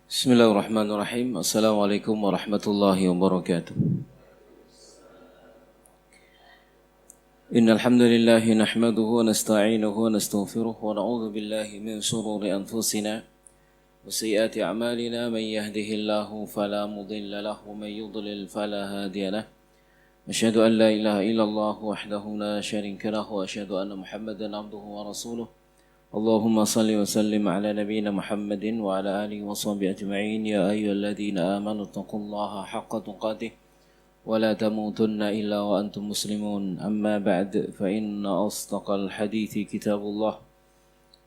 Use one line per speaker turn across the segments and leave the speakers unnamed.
Bismillahirrahmanirrahim. Assalamualaikum warahmatullahi wabarakatuh. Innal hamdalillah nahmaduhu wa nasta'inuhu wa nastaghfiruh wa na'udzu billahi min shururi anfusina wa sayyiati a'malina man yahdihillahu fala mudilla lahu wa man yudlil fala hadiya lahu. Asyhadu an la ilaha illallah wahdahu la syarika lahu wa asyhadu anna Muhammadan 'abduhu wa rasuluh. Allahumma salli wa sallim ala nabiyyina Muhammadin wa ala alihi wa sahbihi ajma'in. Ya ayyuhalladzina amanu taqullaha haqqa tuqatih wa la tamutunna illa wa antum muslimun. Amma ba'd, fa inna asdaqal hadithi kitabullah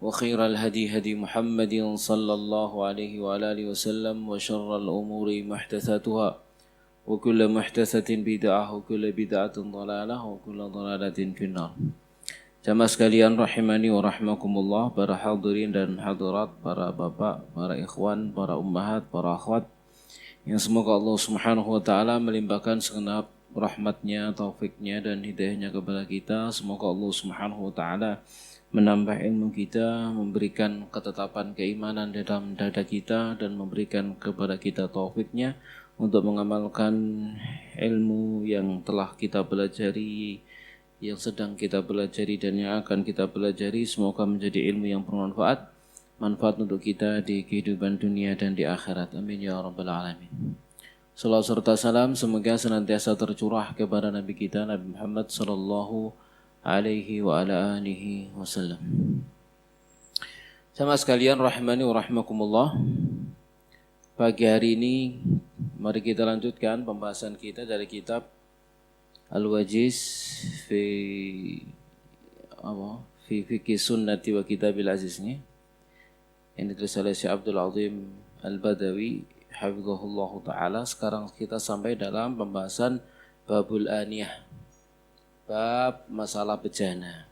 wa khairal hadi hadi Muhammadin sallallahu alaihi wa ala alihi wa sallam wa syarral umuri muhdatsatuha wa kullu muhdatsatin bid'ah wa kullu bid'atin dhalalah wa kullu dhalalatin finnar. Jamaah sekalian rahimani wa rahmakumullah, para hadirin dan hadirat, para bapak, para ikhwan, para ummahat, para akhwat, yang semoga Allah Subhanahu wa taala melimpahkan segenap rahmatnya, taufiknya dan hidayahnya kepada kita. Semoga Allah Subhanahu wa taala menambah ilmu kita, memberikan ketetapan keimanan dalam dada kita dan memberikan kepada kita taufiknya untuk mengamalkan ilmu yang telah kita pelajari, yang sedang kita pelajari dan yang akan kita pelajari. Semoga menjadi ilmu yang bermanfaat, manfaat untuk kita di kehidupan dunia dan di akhirat. Amin ya rabbal alamin. Salawat serta salam semoga senantiasa tercurah kepada Nabi kita Nabi Muhammad sallallahu alaihi wa ala alihi wasallam. Sama sekalian rahimani wa rahimakumullah, pagi hari ini mari kita lanjutkan pembahasan kita dari kitab Al-Wajiz fi Fiqh Sunnati wa Kitabil Aziz ini, yang ditulis oleh Syekh Abdul Azim Al-Badawi hafizahullahu taala. Sekarang kita sampai dalam pembahasan Babul Aniyah, bab masalah bejana.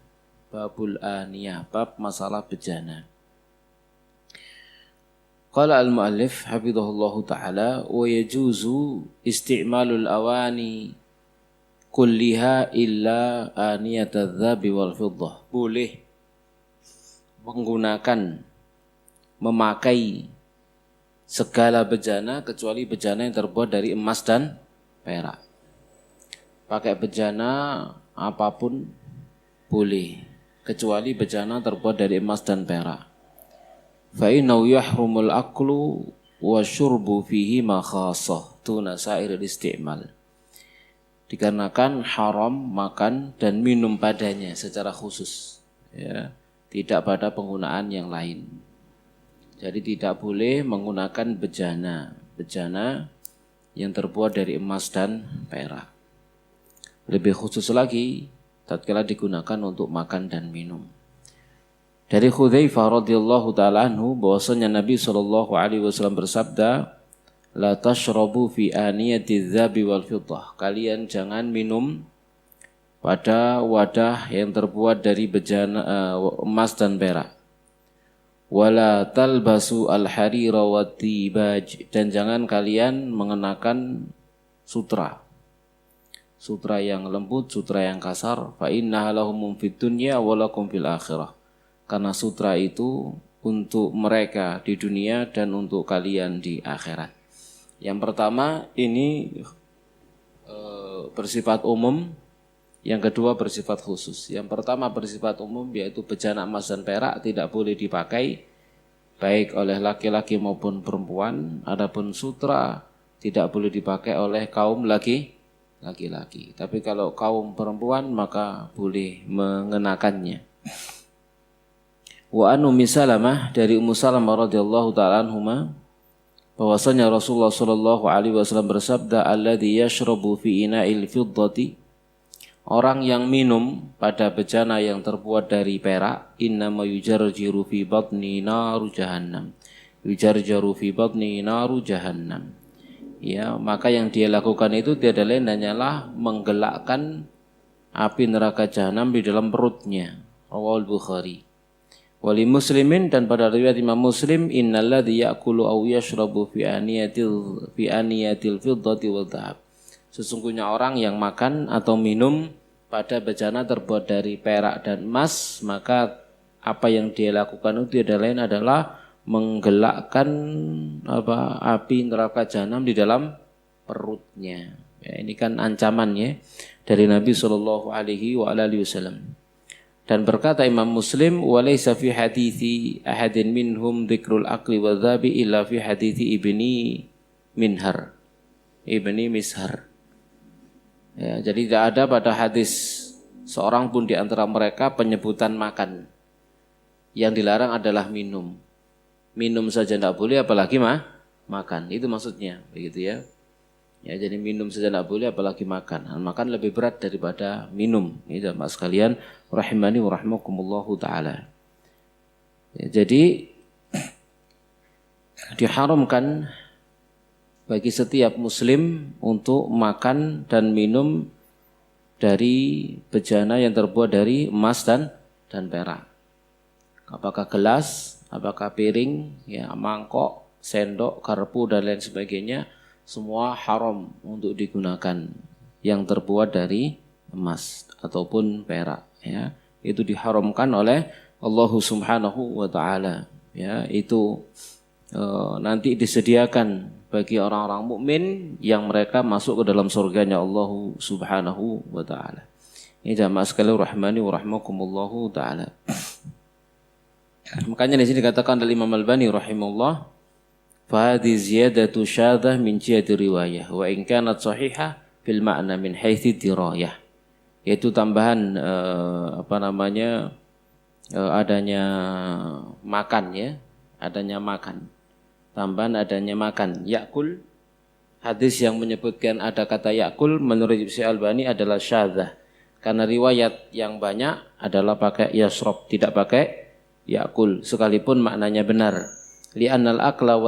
Babul Aniyah, bab masalah bejana. Qala al-muallif hafizahullahu taala wa yajuzu isti'malul awani kulliha illa aniyatadz dzahabi wal fiddah. Boleh menggunakan, memakai segala bejana kecuali bejana yang terbuat dari emas dan perak. Pakai bejana apapun boleh kecuali bejana terbuat dari emas dan perak. Fa innahu yahrumul aklu wa syurbu fihi ma khassah tuna sa'iril isti'mal. Dikarenakan haram makan dan minum padanya secara khusus, ya, tidak pada penggunaan yang lain. Jadi tidak boleh menggunakan bejana yang terbuat dari emas dan perak. Lebih khusus lagi tatkala digunakan untuk makan dan minum. Dari Hudzaifah radhiyallahu taala anhu bahwasanya Nabi sallallahu alaihi wasallam bersabda, la tashrabu fi aniyatiz dzahabi wal fiddah. Kalian jangan minum pada wadah yang terbuat dari bejana emas dan perak. Wala talbasu al-harira wat tibaj, dan jangan kalian mengenakan sutra yang lembut, sutra yang kasar. Fa innaha lahum fid dunya wa lakum fil akhirah. Karena sutra itu untuk mereka di dunia dan untuk kalian di akhirat. Yang pertama ini bersifat umum, yang kedua bersifat khusus. Yang pertama bersifat umum, yaitu bejana emas dan perak tidak boleh dipakai baik oleh laki-laki maupun perempuan. Adapun sutra tidak boleh dipakai oleh kaum laki-laki. Tapi kalau kaum perempuan maka boleh mengenakannya. Wa an Ummi Salamah, dari Ummu Salamah radhiyallahu taala anhuma, bahwasanya Rasulullah sallallahu alaihi wasallam bersabda, alladzi yashrabu fi ina'il fiddati, orang yang minum pada bejana yang terbuat dari perak, innama yujarjiru fi batni naru jahannam. Yujarjiru fi batni naru jahannam. Ya, maka yang dia lakukan itu tiada lain hanyalah menggelakkan api neraka jahanam di dalam perutnya. Rawahul Bukhari. Wali Muslimin, dan pada riwayat Imam Muslim, innalladzi ya'kulu aw yashrabu fi aniyatil fiddati wal dhahab. Sesungguhnya orang yang makan atau minum pada bejana terbuat dari perak dan emas, maka apa yang dia lakukan itu tidak lain adalah menggelakkan api neraka jahanam di dalam perutnya. Ya, ini kan ancamannya dari Nabi Shallallahu Alaihi Wasallam. Dan berkata Imam Muslim, walaysa fi hadithi ahadin minhum dzikrul aqli wa dhabi illa fi hadithi ibni Mishar. Ya, jadi tidak ada pada hadis seorang pun di antara mereka penyebutan makan. Yang dilarang adalah minum. Minum saja tidak boleh, apalagi makan. Itu maksudnya, begitu ya. Ya, jadi minum saja tidak boleh, apalagi makan. Makan lebih berat daripada minum. Ini jamaah sekalian, rahimani wa rahimakumullahu ta'ala. Ya, jadi diharamkan bagi setiap muslim untuk makan dan minum dari bejana yang terbuat dari emas dan perak. Apakah gelas, apakah piring, ya, mangkok, sendok, garpu dan lain sebagainya, semua haram untuk digunakan yang terbuat dari emas ataupun perak, ya. Itu diharamkan oleh Allah Subhanahu wa taala, ya. Itu nanti disediakan bagi orang-orang mukmin yang mereka masuk ke dalam surganya Allah Subhanahu wa taala. Ini jamaah sekalian rahmani wa rahmakumullahu taala. Makanya di sini dikatakan oleh Imam Al-Albani rahimahullah, fa hadhi ziyadatu syadzah min jihati riwayah wa in kanat sahihah fil ma'na min haitsi dirayah. Yaitu tambahan adanya makan, ya, adanya makan. Tambahan adanya makan, yakul. Hadis yang menyebutkan ada kata yakul menurut Syekh Albani adalah syadzah. Karena riwayat yang banyak adalah pakai yasrob, tidak pakai yakul, sekalipun maknanya benar. Li'annal akla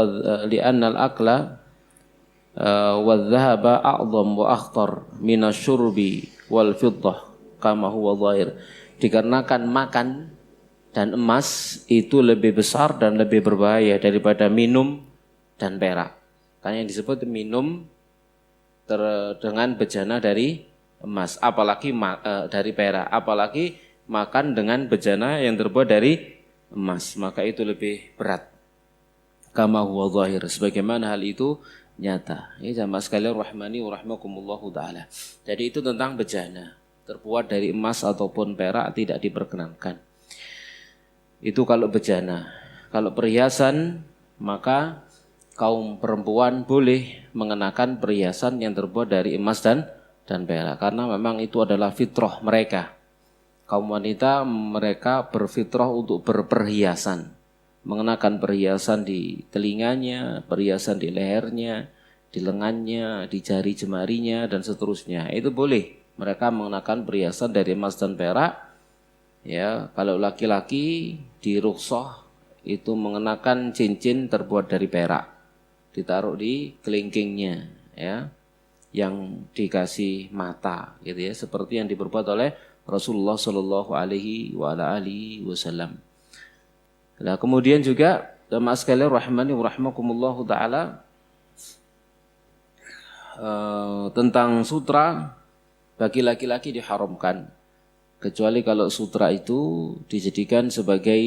wadh-dhahaba a'dham wa akhtar minasyurbi wal fiddah kama huwa dhahir. Dikarenakan makan dan emas itu lebih besar dan lebih berbahaya daripada minum dan perak. Karena yang disebut minum dengan bejana dari emas, apalagi dari perak, apalagi makan dengan bejana yang terbuat dari emas, maka itu lebih berat. Kama huwa dhahir, sebagaimana hal itu nyata. Ini jamaah sekalian rahmani wa rahmakumullahu taala. Jadi itu tentang bejana terbuat dari emas ataupun perak tidak diperkenankan. Itu kalau bejana. Kalau perhiasan, maka kaum perempuan boleh mengenakan perhiasan yang terbuat dari emas dan perak, karena memang itu adalah fitrah mereka. Kaum wanita mereka berfitrah untuk berperhiasan, mengenakan perhiasan di telinganya, perhiasan di lehernya, di lengannya, di jari jemarinya dan seterusnya. Itu boleh mereka mengenakan perhiasan dari emas dan perak. Ya, kalau laki-laki di rukhsah itu mengenakan cincin terbuat dari perak, ditaruh di kelingkingnya, ya, yang dikasih mata, gitu ya, seperti yang diperbuat oleh Rasulullah Shallallahu Alaihi Wasallam. Nah, kemudian juga jamaah sekalian rahmani wa rahmakumullahu taala, tentang sutra bagi laki-laki diharamkan. Kecuali kalau sutra itu dijadikan sebagai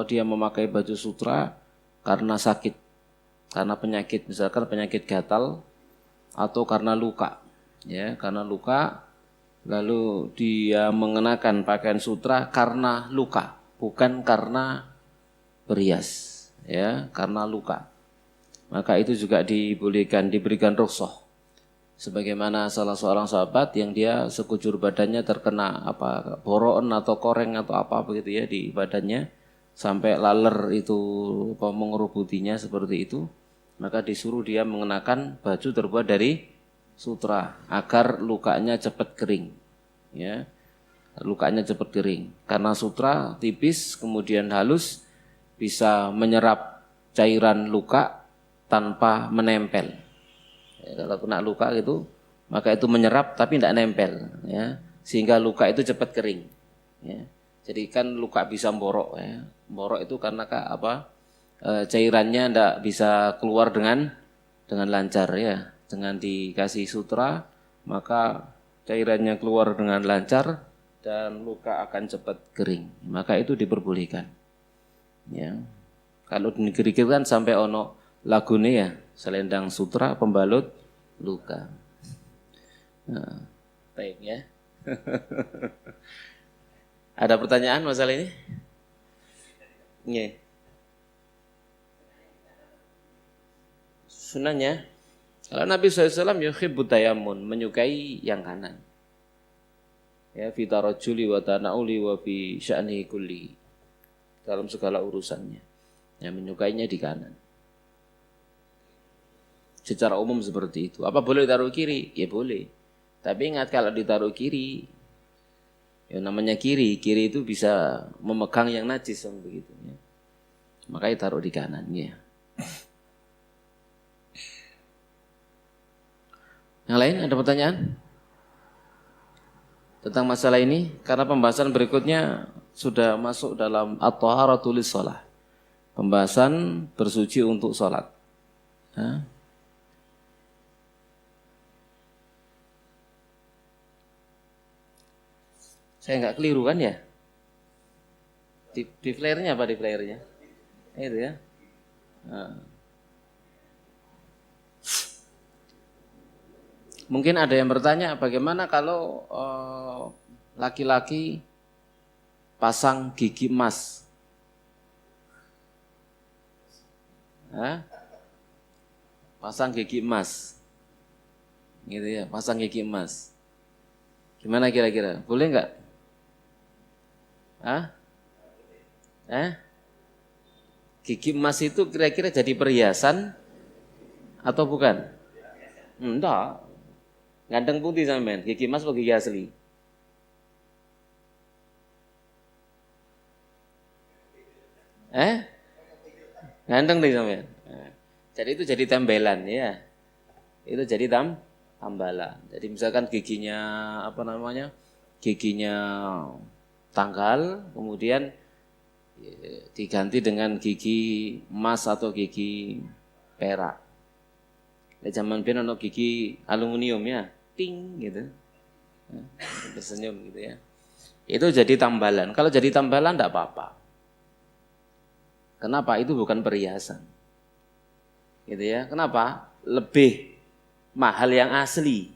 dia memakai baju sutra karena sakit, karena penyakit, misalkan penyakit gatal atau karena luka, ya, karena luka, lalu dia mengenakan pakaian sutra karena luka, bukan karena berias, ya, karena luka. Maka itu juga dibolehkan, diberikan rukhsah. Sebagaimana salah seorang sahabat yang dia sekujur badannya terkena boroon atau koreng atau apa begitu, ya, di badannya sampai laler itu mengerubutinya seperti itu, maka disuruh dia mengenakan baju terbuat dari sutra agar lukanya cepat kering, ya, lukanya cepat kering. Karena sutra tipis kemudian halus, bisa menyerap cairan luka tanpa menempel. Ya, kalau kena luka gitu, maka itu menyerap tapi tidak nempel, ya, sehingga luka itu cepat kering, ya. Jadi kan luka bisa borok, ya. Borok itu karena cairannya tidak bisa keluar dengan lancar, ya. Dengan dikasih sutra, maka cairannya keluar dengan lancar dan luka akan cepat kering. Maka itu diperbolehkan, ya. Kalau di negeri kita kan sampai ono lagune ya, selendang sutra pembalut luka. Nah, baik ya. Ada pertanyaan masalah ini? Iya. Sunahnya, kalau Nabi SAW yuhibbu tayammun, menyukai yang kanan. Ya, fi tarajjuli wa tana'uli wa fi sya'nihi kulli. Dalam segala urusannya. Yang menyukainya di kanan. Secara umum seperti itu. Apa boleh ditaruh kiri? Ya boleh. Tapi ingat kalau ditaruh kiri, ya namanya kiri itu bisa memegang yang najis begitu ya. Makanya taruh di kanan ya. Yang lain ada pertanyaan tentang masalah ini? Karena pembahasan berikutnya sudah masuk dalam at-taharatu lis-shalah. Pembahasan bersuci untuk sholat. Hah? Saya nggak keliru kan ya? Di flare-nya apa di flare-nya? Itu ya. Nah. Mungkin ada yang bertanya bagaimana kalau laki-laki pasang gigi emas? Hah? Pasang gigi emas. Gitu ya, pasang gigi emas. Gimana kira-kira? Boleh nggak? Hah? Gigi emas itu kira-kira jadi perhiasan atau bukan? Enggak. Ganteng putih sampean, gigi emas atau gigi asli? Ganteng nih sampean. Jadi itu jadi tembelan ya. Itu jadi tambalan. Jadi misalkan giginya apa namanya? Giginya tanggal, kemudian diganti dengan gigi emas atau gigi perak. Di zaman biyen ono gigi aluminium ya, ting gitu. Tersenyum gitu ya. Itu jadi tambalan. Kalau jadi tambalan enggak apa-apa. Kenapa? Itu bukan perhiasan. Gitu ya. Kenapa? Lebih mahal yang asli.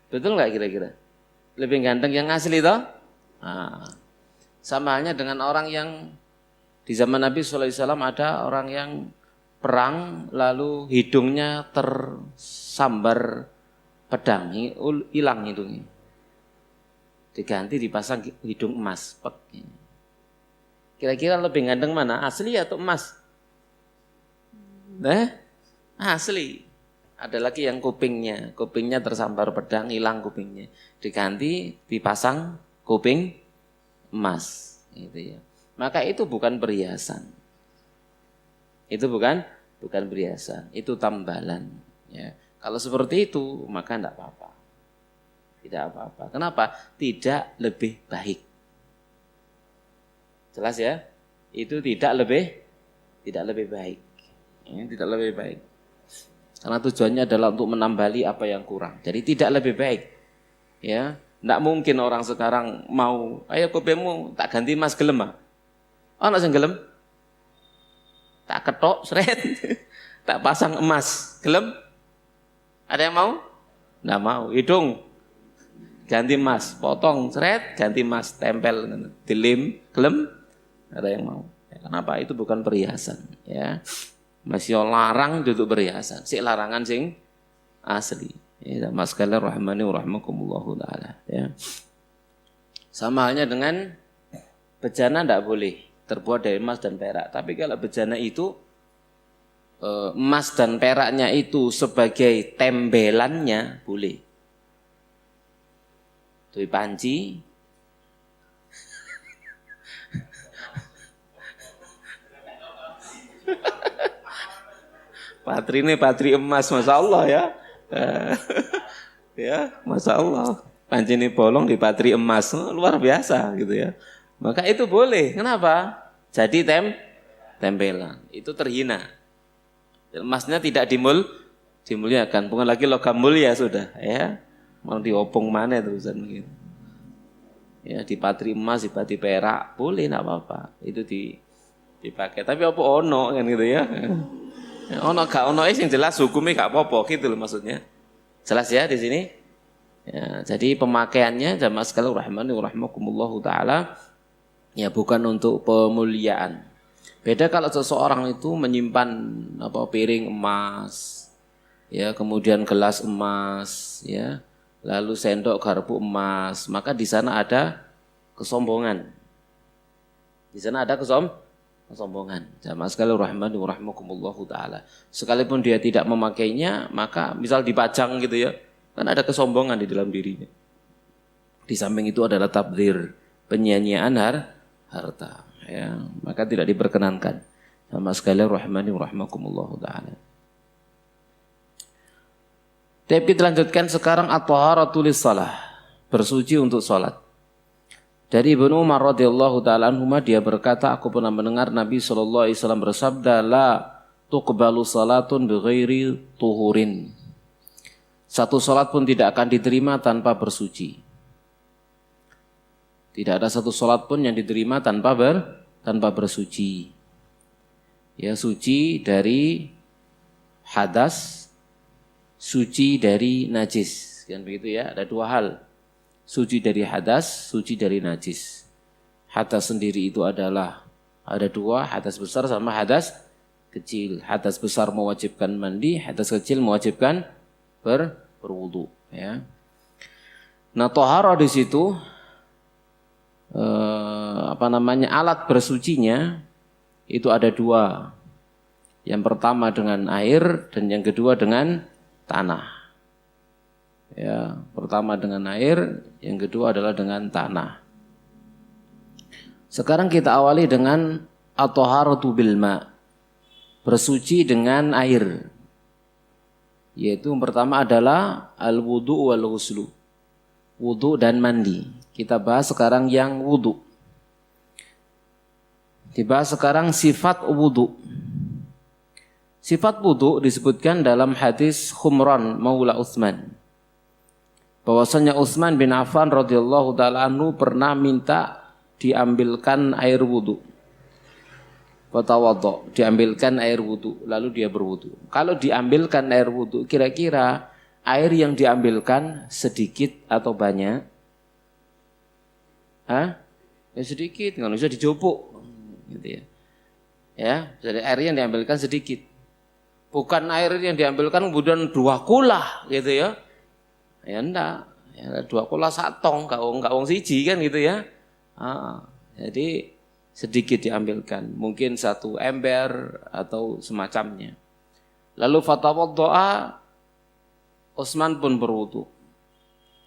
Betul enggak kira-kira? Lebih ganteng yang asli toh? Nah, sama halnya dengan orang yang di zaman Nabi SAW ada orang yang perang lalu hidungnya tersambar pedang, hilang hidungnya. Diganti dipasang hidung emas. Kira-kira lebih ganteng mana? Asli atau emas? Asli. Ada lagi yang kupingnya tersambar pedang, hilang kupingnya. Diganti dipasang kuping emas, gitu ya. Maka itu bukan perhiasan. Itu bukan perhiasan, itu tambalan. Ya. Kalau seperti itu, maka tidak apa-apa. Tidak apa-apa. Kenapa? Tidak lebih baik. Jelas ya? Itu tidak lebih baik. Ya, tidak lebih baik. Karena tujuannya adalah untuk menambali apa yang kurang. Jadi tidak lebih baik. Ya, tidak mungkin orang sekarang mau, ayo kopemu tak ganti emas gelem ah. Oh, nak sing gelem? Tak ketok, seret. Tak pasang emas. Gelem? Ada yang mau? Nggak mau. Hidung. Ganti emas. Potong, seret. Ganti emas. Tempel. Dilim. Gelem? Ada yang mau. Ya, kenapa? Itu bukan perhiasan. Ya. Masih larang duduk perhiasan. Si larangan sing asli. Ya, mas sekalian rahmani wa rahmakumullahu ta'ala. Ya. Sama halnya dengan bejana tidak boleh terbuat dari emas dan perak. Tapi kalau bejana itu emas dan peraknya itu sebagai tembelannya boleh. Doi panci. Patri emas, masya Allah ya. Ya, masya Allah. Panci ini bolong di patri emas, luar biasa gitu ya. Maka itu boleh. Kenapa? Jadi tembelan. Itu terhina. Emasnya tidak dimuliakan. Bukan lagi logam mulia sudah. Ya, mau diopong mana terusan gitu. Ya, di patri emas, di patri perak boleh, tidak apa-apa. Itu dipakai. Tapi apa ono kan gitu ya. Ono gak ono yang jelas hukumnya gak apa-apa gitu loh maksudnya. Jelas ya di sini. Ya, jadi pemakaiannya jamaah sekalian rahimani wa rahimakumullahu taala ya bukan untuk pemuliaan. Beda kalau seseorang itu menyimpan piring emas, ya kemudian gelas emas, ya lalu sendok garpu emas, maka di sana ada kesombongan. Di sana ada kesombongan. Jamaah sekalian rahimani wa rahimakumullahu taala. Sekalipun dia tidak memakainya, maka misal dipajang gitu ya. Kan ada kesombongan di dalam dirinya. Di samping itu adalah tabdzir, penyia-nyiaan harta, ya, maka tidak diperkenankan. Sama sekalian rahimani wa rahimakumullahu taala. Tapi kita lanjutkan sekarang at-taharatu lis-shalah, bersuci untuk salat. Dari Ibnu Umar radhiyallahu taala anhuma dia berkata, aku pernah mendengar Nabi sallallahu alaihi wasallam bersabda, la tuqbalu salatun bighairi tuhurin. Satu salat pun tidak akan diterima tanpa bersuci. Tidak ada satu salat pun yang diterima tanpa bersuci. Ya, suci dari hadas, suci dari najis. Kan begitu ya, ada dua hal. Suci dari hadas, suci dari najis. Hadas sendiri itu adalah ada dua, hadas besar sama hadas kecil. Hadas besar mewajibkan mandi, hadas kecil mewajibkan berwudu, ya. Nah, tohara di situ alat bersucinya itu ada dua. Yang pertama dengan air dan yang kedua dengan tanah. Ya, pertama dengan air, yang kedua adalah dengan tanah. Sekarang kita awali dengan at-taharatu bil ma, bersuci dengan air. Yaitu yang pertama adalah al-wudu wal ghuslu. Wudu dan mandi. Kita bahas sekarang yang wudu. Dibahas sekarang sifat wudu. Sifat wudu disebutkan dalam hadis Khumran Maula Utsman. Bahwasanya Utsman bin Affan radhiyallahu taala anhu pernah minta diambilkan air wudu. Fatawaddo, diambilkan air wudu, lalu dia berwudu. Kalau diambilkan air wudu, kira-kira air yang diambilkan sedikit atau banyak? Ya sedikit, nggak usah dijupuk, gitu ya. Ya, jadi air yang diambilkan sedikit. Bukan air yang diambilkan kemudian 2 kulah, gitu ya. Ya enggak, ya 2 kulah satong, nggak wong siji kan gitu ya. Jadi sedikit diambilkan, mungkin 1 ember atau semacamnya. Lalu fatawaddoa, Utsman pun berwudu.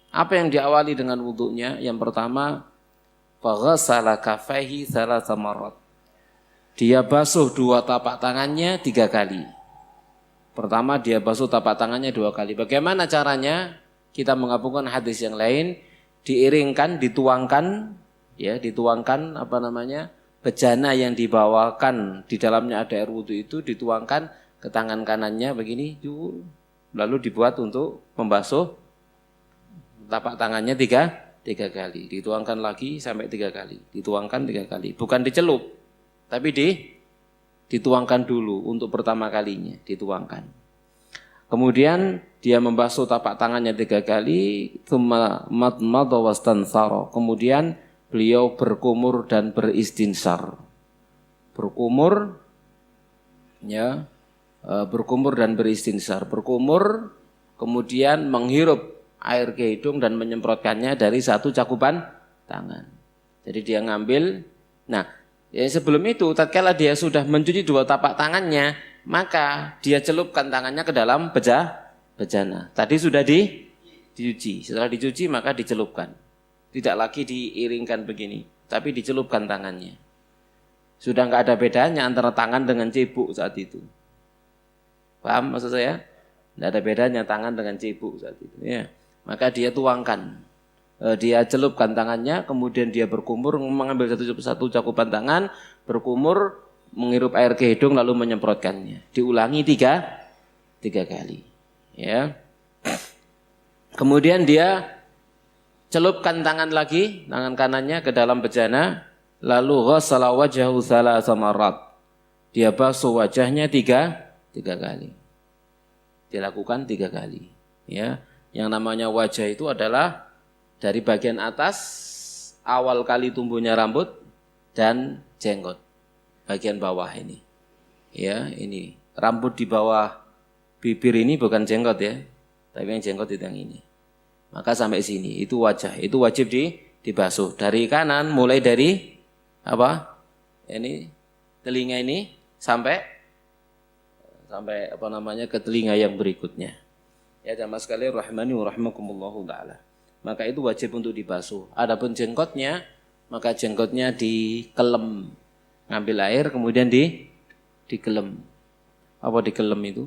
Apa yang diawali dengan wudunya? Yang pertama, faghasala kaffaihi 3 marrat. Dia basuh 2 tapak tangannya 3 kali. Pertama dia basuh tapak tangannya 2 kali. Bagaimana caranya? Kita menggabungkan hadis yang lain, diiringkan, dituangkan bejana yang dibawakan di dalamnya ada air wudu itu dituangkan ke tangan kanannya begini, lalu dibuat untuk membasuh tapak tangannya 3 kali, dituangkan lagi sampai 3 kali, dituangkan 3 kali, bukan dicelup, tapi dituangkan dulu untuk pertama kalinya, dituangkan. Kemudian dia membasuh tapak tangannya 3 kali, tsumma madmada wastansara. Kemudian beliau berkumur dan beristinsar. Berkumur dan beristinsar. Berkumur, kemudian menghirup air ke hidung dan menyemprotkannya dari 1 cakupan tangan. Jadi dia ngambil. Nah, ya sebelum itu, tatkala dia sudah mencuci 2 tapak tangannya, maka dia celupkan tangannya ke dalam bejana. Tadi sudah dicuci. Setelah dicuci maka dicelupkan. Tidak lagi diiringkan begini, tapi dicelupkan tangannya. Sudah enggak ada bedanya antara tangan dengan cebok saat itu. Paham maksud saya? Tidak ada bedanya tangan dengan cebok saat itu. Ya. Maka dia tuangkan. Dia celupkan tangannya, kemudian dia berkumur, mengambil satu cakupan tangan, berkumur, menghirup air ke hidung, lalu menyemprotkannya. Diulangi 3 kali. Ya. Kemudian dia celupkan tangan lagi, tangan kanannya ke dalam bejana, lalu ghassala wajhahu thalatha marrat. Dia basuh wajahnya tiga kali. Dilakukan 3 kali. Ya, yang namanya wajah itu adalah dari bagian atas awal kali tumbuhnya rambut dan jenggot. Bagian bawah ini. Ya, ini rambut di bawah bibir ini bukan jenggot ya, tapi yang jenggot itu yang ini. Maka sampai sini itu wajah, itu wajib dibasuh dari kanan mulai dari apa? Ini telinga ini sampai ke telinga yang berikutnya. Ya jamaah sekalian rahimani wa rahimakumullahu taala. Maka itu wajib untuk dibasuh. Adapun jenggotnya, maka jenggotnya dikelem. Ngambil air kemudian dikelem. Apa dikelem itu?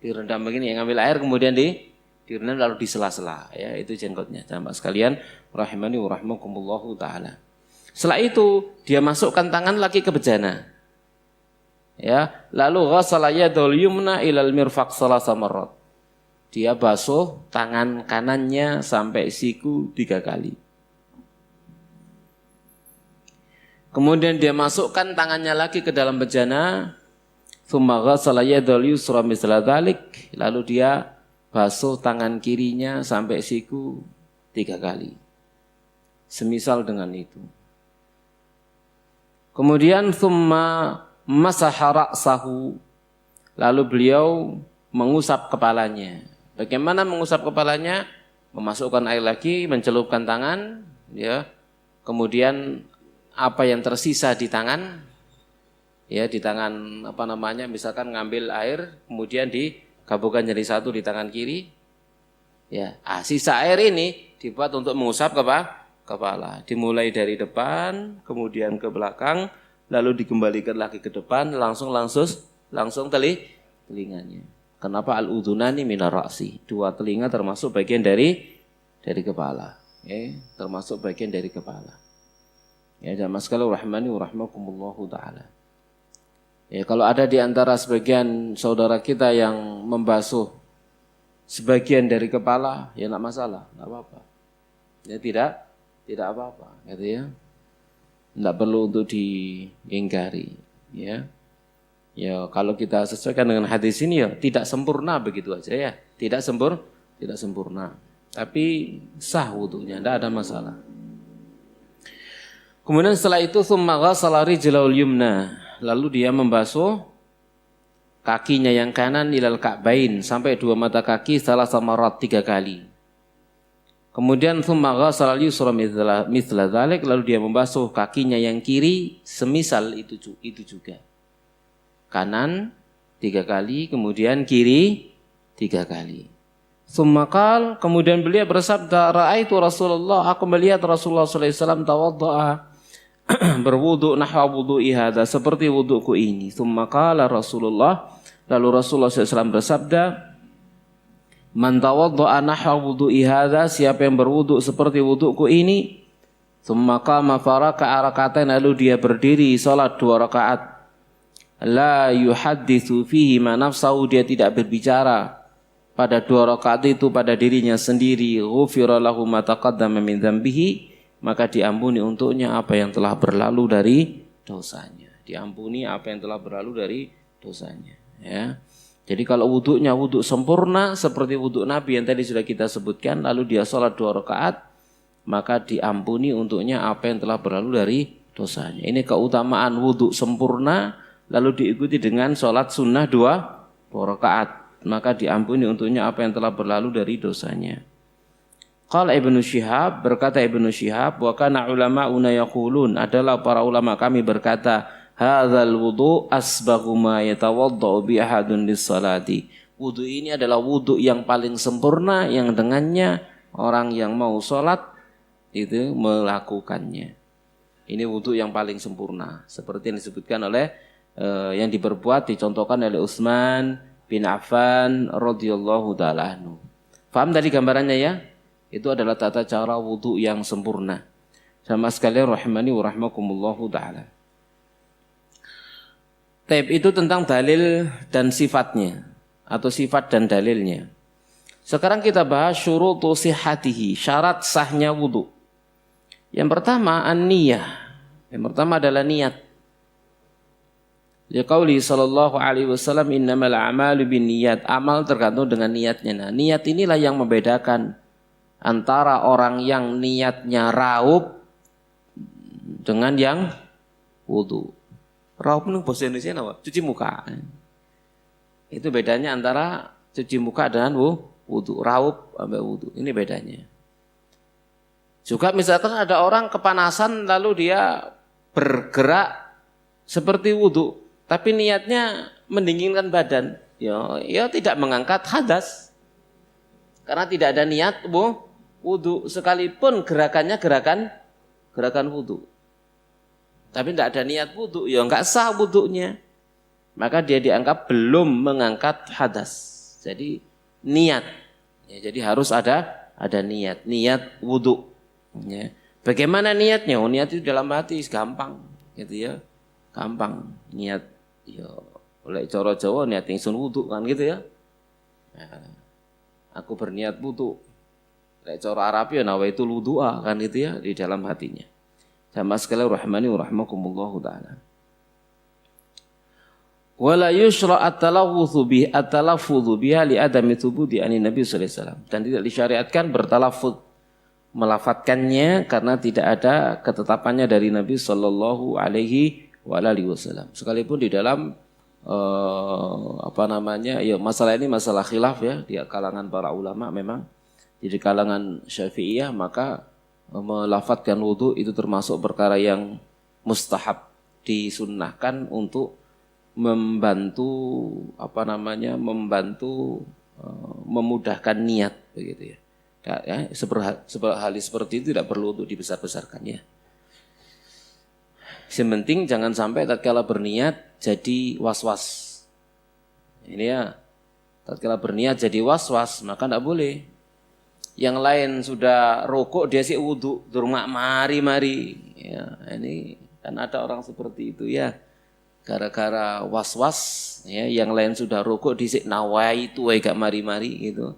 Direndam begini, ya, ngambil air kemudian direndam lalu disela-sela, ya, itu jenggotnya. Jamaah sekalian rahimani wa rahimakumullahu taala. Setelah itu dia masukkan tangan lagi ke bejana. Ya, lalu ghassala yadul yumna ilal mirfaq salasa marrat. Dia basuh tangan kanannya sampai siku 3 kali. Kemudian dia masukkan tangannya lagi ke dalam bejana. Tsumma ghassala yadul yusra misla dzalik, lalu dia basuh tangan kirinya sampai siku 3 kali. Semisal dengan itu. Kemudian tsumma masaha ra'sahu, lalu beliau mengusap kepalanya. Bagaimana mengusap kepalanya? Memasukkan air lagi, mencelupkan tangan, ya. Kemudian apa yang tersisa di tangan, ya, di tangan misalkan ngambil air, kemudian digabungkan jadi satu di tangan kiri, ya. Sisa air ini dibuat untuk mengusap kepala. Dimulai dari depan, kemudian ke belakang, lalu dikembalikan lagi ke depan, langsung telinganya. Kenapa al-udhunani minar ra'si? 2 telinga termasuk bagian dari kepala. Termasuk bagian dari kepala. Ya, jamaah sekalian rahimani wa rahimakumullahu taala. Ya, kalau ada di antara sebagian saudara kita yang membasuh sebagian dari kepala, ya enggak masalah, enggak apa-apa. Ya tidak apa-apa, gitu ya. Enggak perlu untuk diingkari, ya. Ya, kalau kita sesuaikan dengan hadis ini ya tidak sempurna begitu aja ya. Tidak sempurna. Tapi sah wudunya, enggak ada masalah. Kemudian setelah itu tsumma ghassala rijlahul yumna, lalu dia membasuh kakinya yang kanan ilal ka'bain sampai 2 mata kaki salasa marrat 3 kali. Kemudian tsumma ghassala al-yusra mithla dzalik, lalu dia membasuh kakinya yang kiri semisal itu juga. Kanan 3 kali, kemudian kiri 3 kali. Tsumma qala, kemudian beliau bersabda, ra'aitu Rasulullah, aku melihat Rasulullah sallallahu alaihi wasallam tawaddaa berwudu nahwa wudu'i hadza, seperti wuduku ini. Tsumma qala Rasulullah, lalu Rasulullah sallallahu alaihi wasallam bersabda, man tawaddaa nahwa wudu'i hadza, siapa yang berwudu seperti wuduku ini, tsumma qama faraka'a rak'atain, lalu dia berdiri salat 2 rakaat, la yuhadditsu fihi ma nafsahu, dia tidak berbicara pada 2 rakaat itu pada dirinya sendiri, ghufira lahu ma taqaddama min dzambihi, maka diampuni untuknya apa yang telah berlalu dari dosanya. Diampuni apa yang telah berlalu dari dosanya, ya. Jadi kalau wudunya wuduk sempurna seperti wuduk Nabi yang tadi sudah kita sebutkan, lalu dia sholat 2 rakaat, maka diampuni untuknya apa yang telah berlalu dari dosanya. Ini keutamaan wuduk sempurna lalu diikuti dengan sholat sunnah 2 rakaat, maka diampuni untuknya apa yang telah berlalu dari dosanya. Qala Ibnu Syihab, berkata Ibnu Syihab, wa kana ulama'una yaqulun, adalah para ulama kami berkata, hadzal wudu asbaghu ma yatawaddau bi ahadun lis-salati. Wudu ini adalah wudu yang paling sempurna yang dengannya orang yang mau salat itu melakukannya. Ini wudu yang paling sempurna, seperti yang disebutkan oleh yang dicontohkan oleh Utsman bin Affan radhiyallahu taala anhu. Paham tadi gambarannya ya? Itu adalah tata cara wudu yang sempurna. Sama sekalian rahimani wa rahimakumullahu taala. Taib itu tentang dalil dan sifatnya, atau sifat dan dalilnya. Sekarang kita bahas syurutu sihhatihi, syarat sahnya wudu. Yang pertama an-niyah. Yang pertama adalah niat. Liqauli sallallahu alaihi wasallam innamal a'malu binniyat. Amal tergantung dengan niatnya. Nah, niat inilah yang membedakan antara orang yang niatnya raup dengan yang wudu. Raup itu bahasa Indonesia apa? Cuci muka. Itu bedanya antara cuci muka dengan wudu. Raup sampai wudu. Ini bedanya. Juga misalkan ada orang kepanasan lalu dia bergerak seperti wudu, tapi niatnya mendinginkan badan. Ya tidak mengangkat hadas. Karena tidak ada niat wudu, sekalipun gerakannya gerakan wudu. Tapi tidak ada niat wudu, ya enggak sah wudunya. Maka dia dianggap belum mengangkat hadas. Jadi niat. Ya, jadi harus ada niat wudu. Ya. Bagaimana niatnya? Niat itu dalam hati gampang, gitu ya. Gampang niat. Ya, oleh cara Jawa niat ingsun wudu kan gitu ya. Aku berniat wudu. Oleh cara Arab ya nawaitul wudu'a kan gitu ya di dalam hatinya. Sama sekali rahmani wa rahmakumullahu ta'ala. Wala yushra at-talaffuzu biha li adami thubudi anin Nabi sallallahu alaihi wasallam. Dan tidak disyariatkan bertalafuz melafatkannya karena tidak ada ketetapannya dari Nabi sallallahu alaihi wasallam. Sekalipun di dalam ya masalah ini masalah khilaf ya di kalangan para ulama memang di kalangan Syafi'iyah maka melafatkan wudu itu termasuk perkara yang mustahab, disunnahkan untuk membantu memudahkan niat begitu ya. Seperti itu tidak perlu untuk dibesar-besarkan ya. Yang penting jangan sampai tatkala berniat jadi was-was. Ini ya, tatkala berniat jadi was-was maka tidak boleh. Yang lain sudah rokok dia sih wudu, durmak mari. Ya, ini kan ada orang seperti itu ya. Gara-gara was-was ya, yang lain sudah rokok dia sih nawai itu gak mari gitu.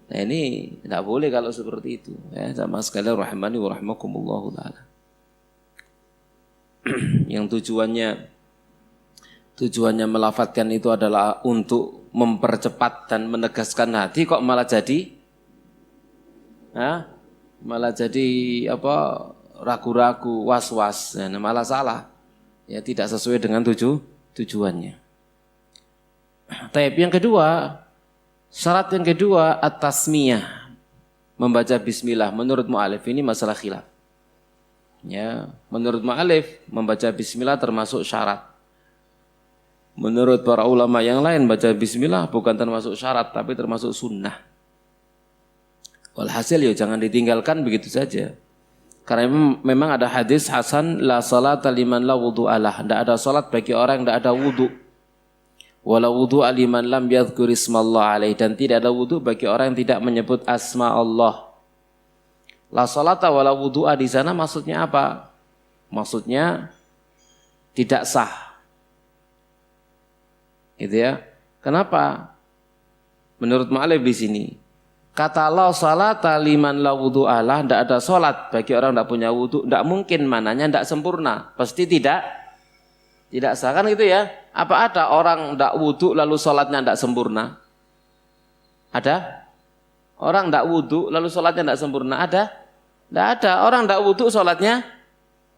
Nah ini tidak boleh kalau seperti itu ya, sama sekali rahmani wa rahmakumullahu ta'ala. Yang tujuannya melafatkan itu adalah untuk mempercepat dan menegaskan hati kok malah jadi ragu-ragu, was-was, malah salah. Ya tidak sesuai dengan tujuannya. Taib yang kedua, syarat yang kedua at-tasmiyah, membaca bismillah. Menurut mu'alif ini masalah khilaf. Ya, menurut mu'alif membaca bismillah termasuk syarat. Menurut para ulama yang lain baca bismillah bukan termasuk syarat tapi termasuk sunnah. Walhasil ya jangan ditinggalkan begitu saja. Karena memang ada hadis hasan la salata liman la wudu'a lah. Tidak ada salat bagi orang yang tidak ada wudu. Wala wudu'a liman lam yadhkur ismallah alaih. Dan tidak ada wudu bagi orang yang tidak menyebut asma Allah. La salata wala wudu'a di sana maksudnya apa? Maksudnya tidak sah. Gitu ya. Kenapa? Menurut mu'alif di sini. Kata la salata liman la wudu'a lah, tidak ada salat bagi orang yang tidak punya wudu, tidak mungkin mananya tidak sempurna, pasti tidak sah kan gitu ya. Apa ada orang tidak wudu lalu salatnya tidak sempurna? Ada? Orang tidak wudu lalu salatnya tidak sempurna? Ada? Tidak ada. Orang tidak wudu salatnya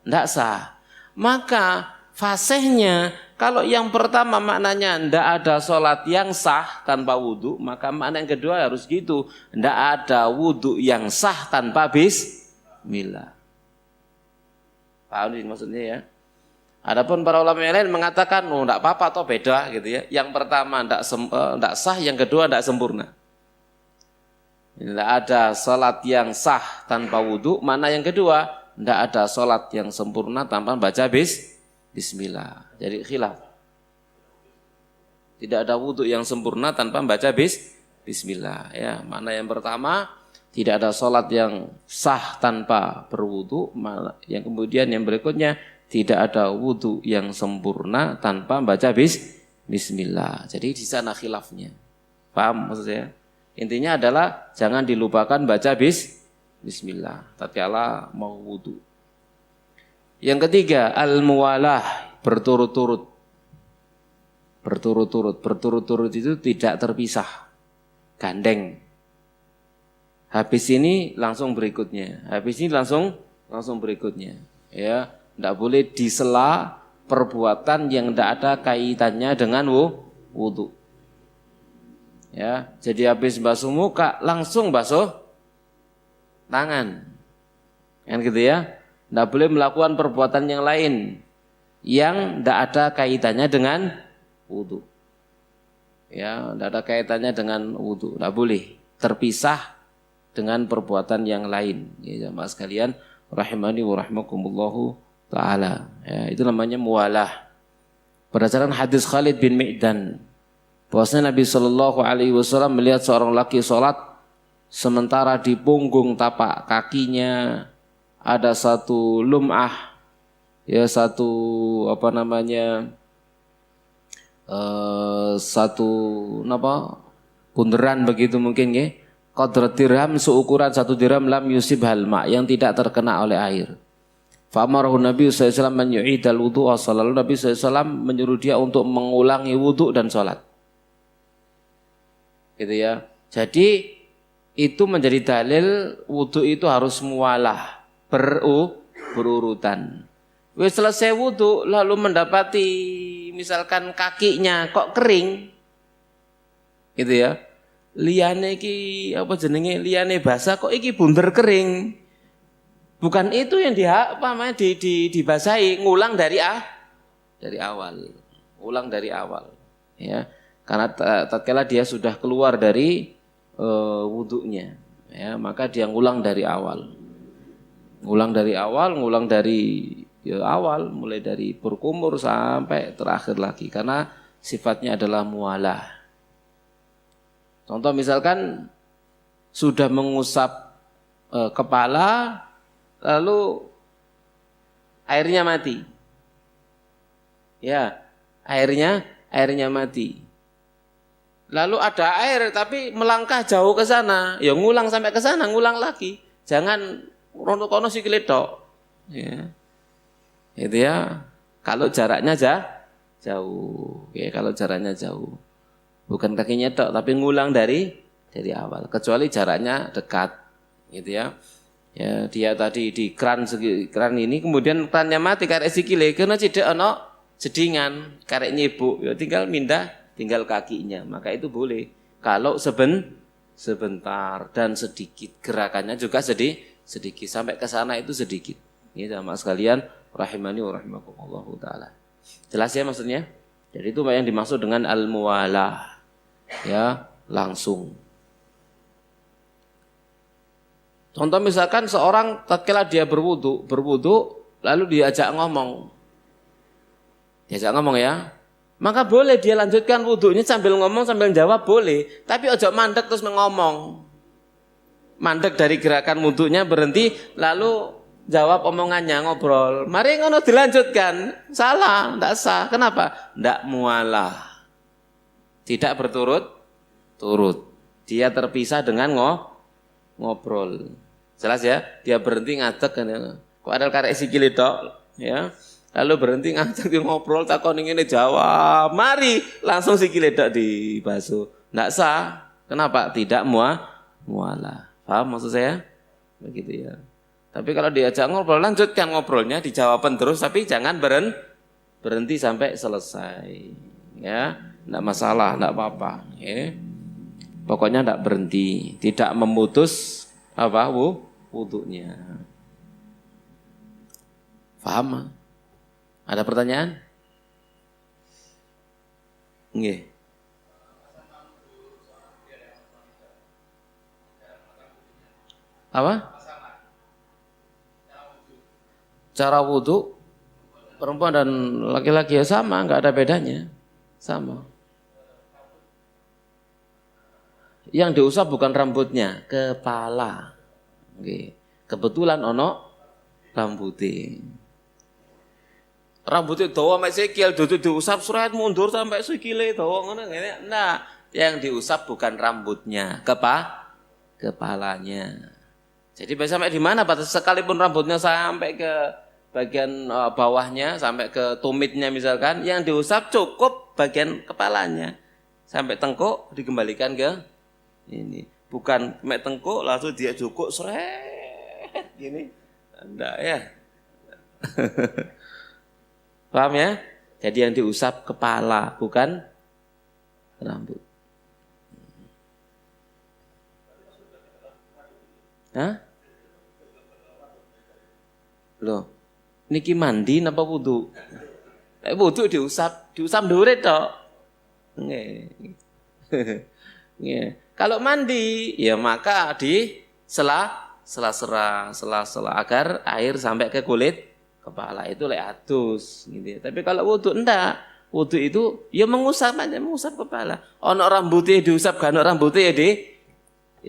tidak sah. Maka fasihnya kalau yang pertama maknanya tidak ada sholat yang sah tanpa wudu, maka makna yang kedua harus gitu. Tidak ada wudu yang sah tanpa bismillah. Paham sih maksudnya ya? Adapun para ulama yang lain mengatakan, tidak apa-apa atau beda gitu ya. Yang pertama tidak sah, yang kedua tidak sempurna. Tidak ada sholat yang sah tanpa wudu, mana yang kedua? Tidak ada sholat yang sempurna tanpa baca bismillah. Jadi khilaf. Tidak ada wudu yang sempurna tanpa baca bismillah. Ya, mana yang pertama? Tidak ada sholat yang sah tanpa berwudu. Yang kemudian yang berikutnya tidak ada wudu yang sempurna tanpa baca bismillah. Jadi di sana khilafnya. Paham maksud saya? Intinya adalah jangan dilupakan baca bismillah tatkala mau wudu. Yang ketiga, al-muwalah, berturut-turut. Berturut-turut itu tidak terpisah. Gandeng. Habis ini langsung berikutnya. Habis ini langsung berikutnya. Ya, enggak boleh disela perbuatan yang tidak ada kaitannya dengan wudu. Ya, jadi habis basuh muka langsung basuh tangan. Kan gitu ya. Tidak boleh melakukan perbuatan yang lain yang tidak ada kaitannya dengan wudu. Ya, tidak ada kaitannya dengan wudu. Tidak boleh terpisah dengan perbuatan yang lain. Ya, jamaah sekalian, rahimani wa rahmakumullahu ta'ala. Ya, itu namanya muwalah. Berdasarkan hadis Khalid bin Mi'dan, bahwasanya Nabi SAW melihat seorang laki sholat sementara di punggung tapak kakinya ada satu lum'ah, ya satu satu bunderan begitu mungkin ya, qadrat dirham, seukuran 1 dirham, lam yusib halma, yang tidak terkena oleh air. Fa'amarahu Nabi SAW man yu'idal wudu, lalu Nabi SAW menyuruh dia untuk mengulangi wudu dan sholat. Gitu ya. Jadi itu menjadi dalil wudu itu harus muwalah, berurutan. Wis selesai wudu lalu mendapati misalkan kakinya kok kering, gitu ya. Liyane iki liyane basah kok iki bunder kering. Bukan itu yang dibasahi, ngulang dari awal. Ulang dari awal, ya. Karena tatkala dia sudah keluar dari wudunya, ya, maka dia ngulang dari awal. Ngulang dari awal, mulai dari berkumur sampai terakhir lagi, karena sifatnya adalah muwalah. Contoh misalkan sudah mengusap kepala, lalu airnya mati. Ya, airnya mati. Lalu ada air tapi melangkah jauh ke sana, ya ngulang sampai ke sana, ngulang lagi. Jangan rono-kono sikile tok. Ya. Itu ya. Kalau jaraknya jauh. Ya, kalau jaraknya jauh. Bukan kakinya tok tapi ngulang dari awal. Kecuali jaraknya dekat. Gitu ya. Ya, dia tadi di kran ini kemudian krannya mati karek sikile karena tidak ono jedingan, karek nyibuk, ya tinggal kakinya. Maka itu boleh. Kalau sebentar dan sedikit, gerakannya juga sedikit sampai ke sana itu sedikit. Ini jamaah sekalian rahimani wa rahimakumullahu taala. Jelas ya maksudnya? Jadi itu yang dimaksud dengan al-muwalah. Ya, langsung. Contoh misalkan seorang tatkala dia berwudu lalu diajak ngomong ya. Maka boleh dia lanjutkan wudunya sambil ngomong sambil jawab boleh, tapi ojo mandek terus ngomong. Mandek dari gerakan wudunya berhenti lalu jawab omongannya, ngobrol. Mari ngono dilanjutkan. Salah, enggak sah. Kenapa? Enggak muwalah. Tidak berturut-turut. Dia terpisah dengan ngobrol. Jelas ya? Dia berhenti ngadeg kan ya. Kok ada karek sikile tok, ya. Lalu berhenti ngajak ngobrol, takon ngene jawab. Mari langsung sikile tok dibasuh. Enggak sah. Kenapa? Tidak muwalah. Paham maksud saya? Begitu ya. Tapi kalau diajak ngobrol, lanjutkan ngobrolnya, dijawaban terus, tapi jangan berhenti sampai selesai. Ya, enggak masalah, enggak apa-apa. Ya. Pokoknya enggak berhenti, tidak memutus wudunya. Paham? Ada pertanyaan? Nggih. Apa? Cara wudu perempuan dan laki-laki ya sama, enggak ada bedanya. Sama. Yang diusap bukan rambutnya, kepala. Nggih. Kebetulan ono rambutnya. Rambutnya dawa mek sikil, dudu diusap surat mundur sampai sikile dawa ngono ngene. Nah,
Yang diusap bukan rambutnya, kepalanya. Jadi sampai di mana batas, sekalipun rambutnya sampai ke bagian bawahnya, sampai ke tumitnya misalkan, yang diusap cukup bagian kepalanya. Sampai tengkuk dikembalikan ke ini. Bukan sampai tengkuk langsung dia jukuk seret gini. Enggak ya. Paham ya? Jadi yang diusap kepala, bukan rambut. Hah? Loh, niki mandi napa wudu? Wudu diusap dhuwure tok. Nggih. Nggih. Kalau mandi, ya maka di sela-sela agar air sampai ke kulit kepala itu lek adus gitu. Tapi kalau wudu enggak. Wudu itu ya mengusap aja, mengusap kepala. Ono rambutnya diusap, kan ono rambutnya ya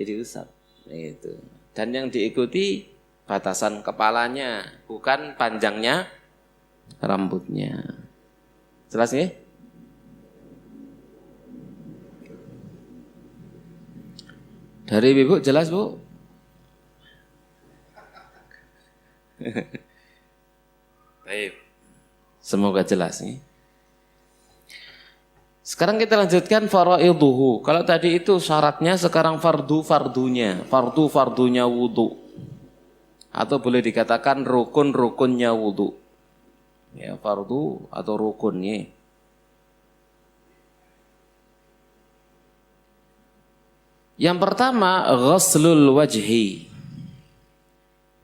diusap. Itu. Dan yang diikuti batasan kepalanya, bukan panjangnya rambutnya. Jelas nggih? Dari Ibu jelas, Bu? Baik. Semoga jelas nih. Sekarang kita lanjutkan faraiduhu. Kalau tadi itu syaratnya, sekarang fardunya wudu. Atau boleh dikatakan rukun-rukunnya wudu. Ya, fardu atau rukunnya. Yang pertama, ghuslul wajhi.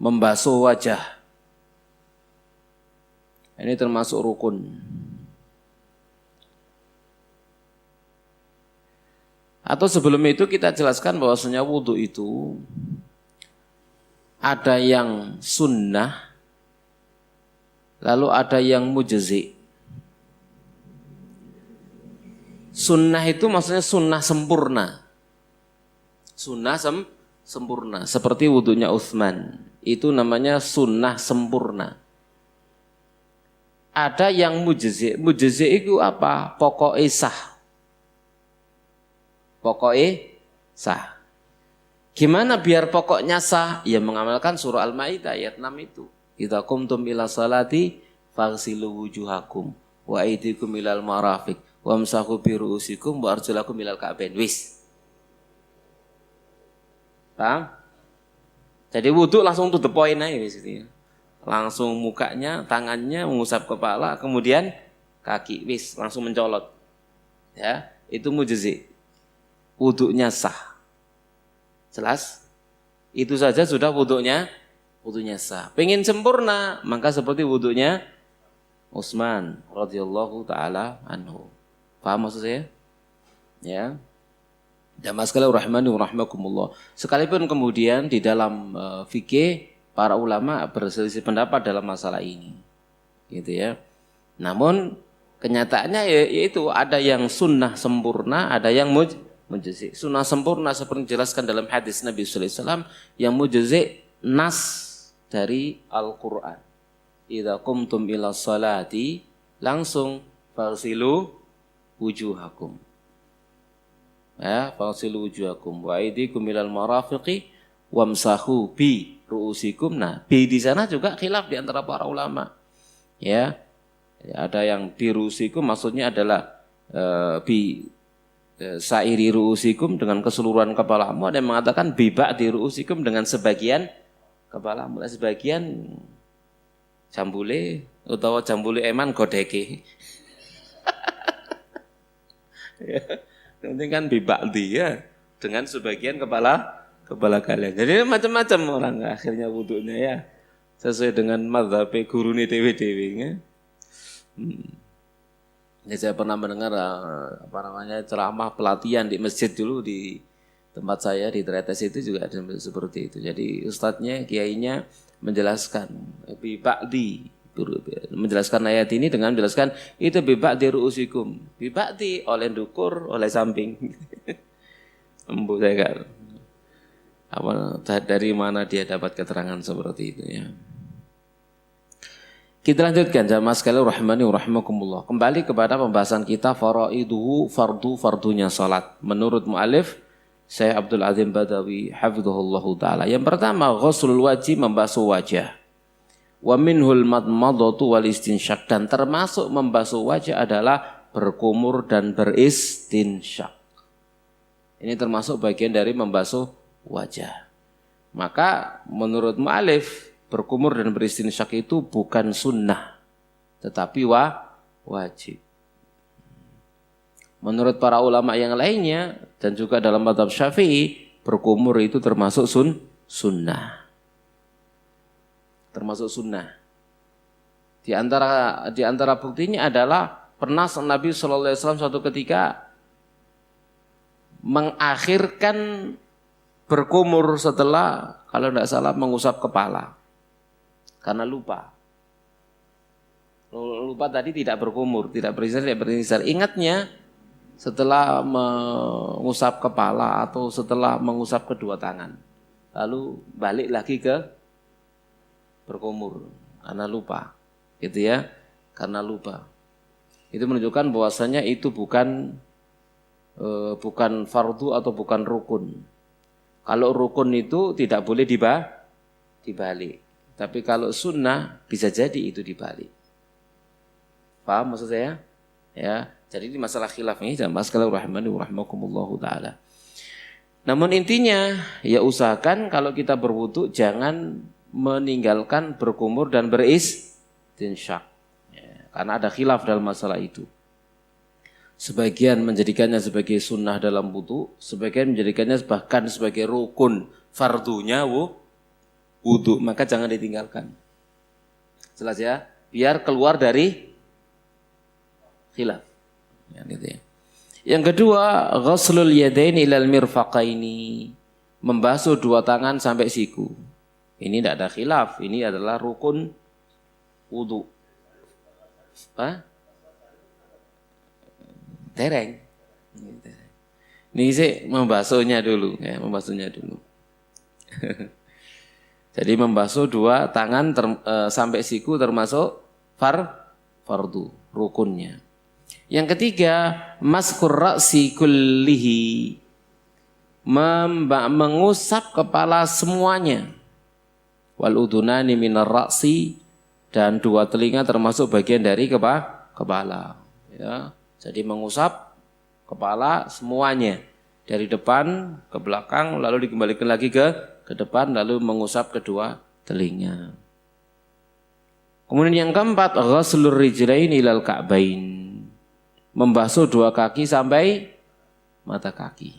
Membasuh wajah. Ini termasuk rukun. Atau sebelum itu kita jelaskan bahwasanya wudu itu ada yang sunnah, lalu ada yang mujzi. Sunnah itu maksudnya sunnah sempurna. Sunnah sempurna. Seperti wudunya Utsman. Itu namanya sunnah sempurna. Ada yang mujzi. Mujzi itu apa? Pokoknya sah. Pokoknya sah. Gimana biar pokoknya sah? Ya mengamalkan surah Al-Maidah ayat 6 itu. Idza qumtum ila salati faghsilu wujuhakum wa aydikum ilal marafiq wamsahu bi ru'usikum wa arjulakum ilal ka'bain. Wis. Paham? Jadi wudu langsung to the point aja wis itu. Langsung mukanya, tangannya mengusap kepala, kemudian kaki, wis langsung mencolot. Ya, itu mujzi. Wudunya sah. Jelas? Itu saja sudah wudunya sah. Pengen sempurna, maka seperti wudunya Utsman radhiyallahu taala anhu. Paham maksud saya? Ya. Jamaah sekalian rahimani wa rahimakumullah. Sekalipun kemudian di dalam fikih para ulama berselisih pendapat dalam masalah ini. Gitu ya. Namun kenyataannya yaitu ada yang sunnah sempurna, ada yang mujzi. Sunnah sempurna seperti dijelaskan dalam hadis Nabi sallallahu alaihi wasallam, yang mujzi nas dari Al-Qur'an. Idza qumtum ila sholati langsung farsilu wujuhakum. Ya, farsilu wujuhakum wa aydikum ilal marafiqi wamsahu bi ru'usikum. Nah, bi di sana juga khilaf di antara para ulama. Ya. Ada yang bi ru'usikum maksudnya adalah bi sairi ru'usikum dengan keseluruhan kepalamu, ada yang mengatakan bibak di ru'usikum dengan sebagian kepalamu, sebagian jambule utawa jambule eman godeke. Ya, penting kan bibak dia dengan sebagian kepala kalian. Jadi macam-macam orang akhirnya wudunya ya sesuai dengan mazhab guru nih dewe-dewe. Ya, saya pernah mendengar ceramah pelatihan di masjid dulu di tempat saya di Tretes itu juga ada seperti itu. Jadi ustadznya, kiainya menjelaskan bibakdi, menjelaskan ayat ini dengan menjelaskan itu bibakdi ru'usikum, bibakdi oleh dukur, oleh samping. Embu saya kan. Dari mana dia dapat keterangan seperti itu ya?
Kita lanjutkan jamaah sekalian rahimani wa rahimakumullah. Kembali kepada pembahasan kita faraiduhu fardunya salat. Menurut mu'alif Syekh Abdul Azim Badawi hafizahullahu taala. Yang pertama ghuslul wajhi, membasuh wajah. Wa minhul madmadatu wal istinsyak, dan termasuk membasuh wajah adalah berkumur dan beristinsyak. Ini termasuk bagian dari membasuh wajah. Maka menurut mu'alif berkumur dan beristinsyak itu bukan sunnah, tetapi wajib. Menurut para ulama yang lainnya dan juga dalam mazhab Syafi'i, berkumur itu termasuk sunnah. Termasuk sunnah. Di antara buktinya adalah pernah Nabi SAW suatu ketika mengakhirkan berkumur setelah, kalau tidak salah, mengusap kepala. Karena lupa tadi tidak berkumur, tidak beristinsyak. Ingatnya setelah mengusap kepala atau setelah mengusap kedua tangan, lalu balik lagi ke berkumur karena lupa, gitu ya, karena lupa. Itu menunjukkan bahwasanya itu bukan fardu atau bukan rukun. Kalau rukun itu tidak boleh dibalik. Tapi kalau sunnah bisa jadi itu dibalik. Paham maksud saya? Ya, jadi ini masalah khilaf ini dan masalah rahmani wa rahmakumullahu taala. Namun intinya ya usahakan kalau kita berwudu jangan meninggalkan berkumur dan beristinsyak. Ya, karena ada khilaf dalam masalah itu. Sebagian menjadikannya sebagai sunnah dalam wudu, sebagian menjadikannya bahkan sebagai rukun fardunya wudu, maka jangan ditinggalkan. Jelas ya, biar keluar dari khilaf. Ya, gitu ya. Yang kedua, ghuslul yadaini ilal mirfaqaini, membasuh dua tangan sampai siku. Ini tidak ada khilaf, ini adalah rukun wudu. Tereng. Ini sih membasuhnya dulu, ya, membasuhnya dulu. Jadi membasuh dua tangan sampai siku termasuk fardu, rukunnya. Yang ketiga, maskur ra'si kullihi, mengusap kepala semuanya. Wal udunani minar ra'si, dan dua telinga termasuk bagian dari kepala. Ya, jadi mengusap kepala semuanya. Dari depan ke belakang, lalu dikembalikan lagi ke depan, lalu mengusap kedua telinga. Kemudian yang keempat, ghuslur rijlain ilal ka'bain, membasuh dua kaki sampai mata kaki.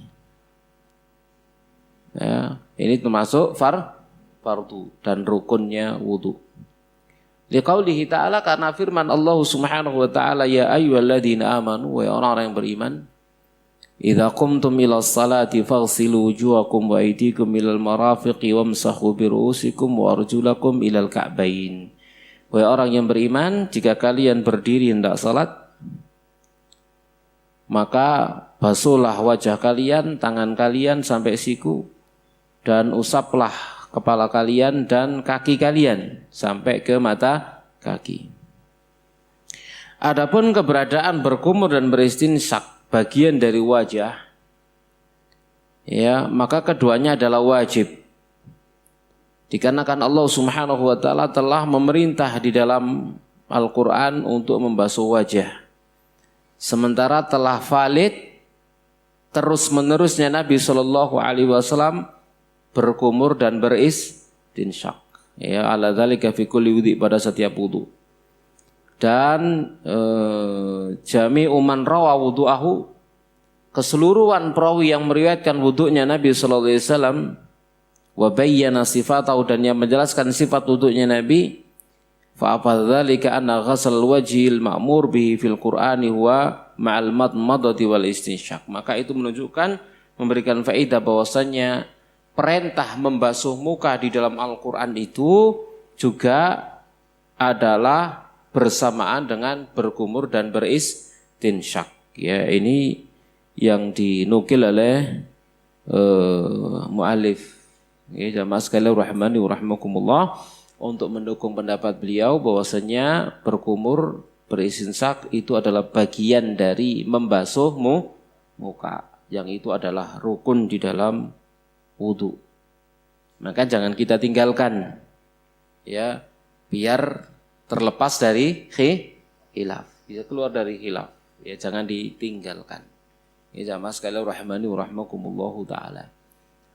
Ya, ini termasuk fardu dan rukunnya wudu. Liqaulihi ta'ala, karena firman Allah Subhanahu wa ta'ala, ya ayyuhalladzina amanu, wa orang-orang yang beriman, idza qumtum ilas salati faghsilu wujuhakum wa aydikum ilal marafiqi wamsahu bi ru'usikum wa arjulakum ilal ka'bain. Wahai orang yang beriman, jika kalian berdiri hendak salat, maka basuhlah wajah kalian, tangan kalian sampai siku, dan usaplah kepala kalian dan kaki kalian sampai ke mata kaki. Adapun keberadaan berkumur dan beristinsyak bagian dari wajah, ya, maka keduanya adalah wajib. Dikarenakan Allah Subhanahu wa taala telah memerintah di dalam Al-Qur'an untuk membasuh wajah. Sementara telah valid terus-menerusnya Nabi sallallahu alaihi wasallam berkumur dan beristinsyak. Ya, ala dzalika fi kulli wudhu, pada setiap wudu. Dan jami'u man rawa wudu'ahu, keseluruhan perawi yang meriwayatkan wudunya Nabi sallallahu alaihi wasallam, wa bayyana sifatahu, dan yang menjelaskan sifat wudunya Nabi, fa afadzalika anna ghasal wajhil ma'mur bihi fil Qur'ani huwa ma'al madmadati wal istinsyak. Maka itu menunjukkan, memberikan faedah bahwasanya perintah membasuh muka di dalam Al-Qur'an itu juga adalah bersamaan dengan berkumur dan beristinsyak. Ya, ini yang dinukil oleh mu'alif. Ya, jamaah sekalian rahmani wa rahmakumullah. untuk mendukung pendapat beliau bahwasanya berkumur, beristinsak itu adalah bagian dari membasuh muka, yang itu adalah rukun di dalam wudu. Maka jangan kita tinggalkan, ya, biar terlepas dari khilaf, bisa keluar dari khilaf, ya jangan ditinggalkan. Ya jamaah sekalian rahimani wa rahmakumullahu taala.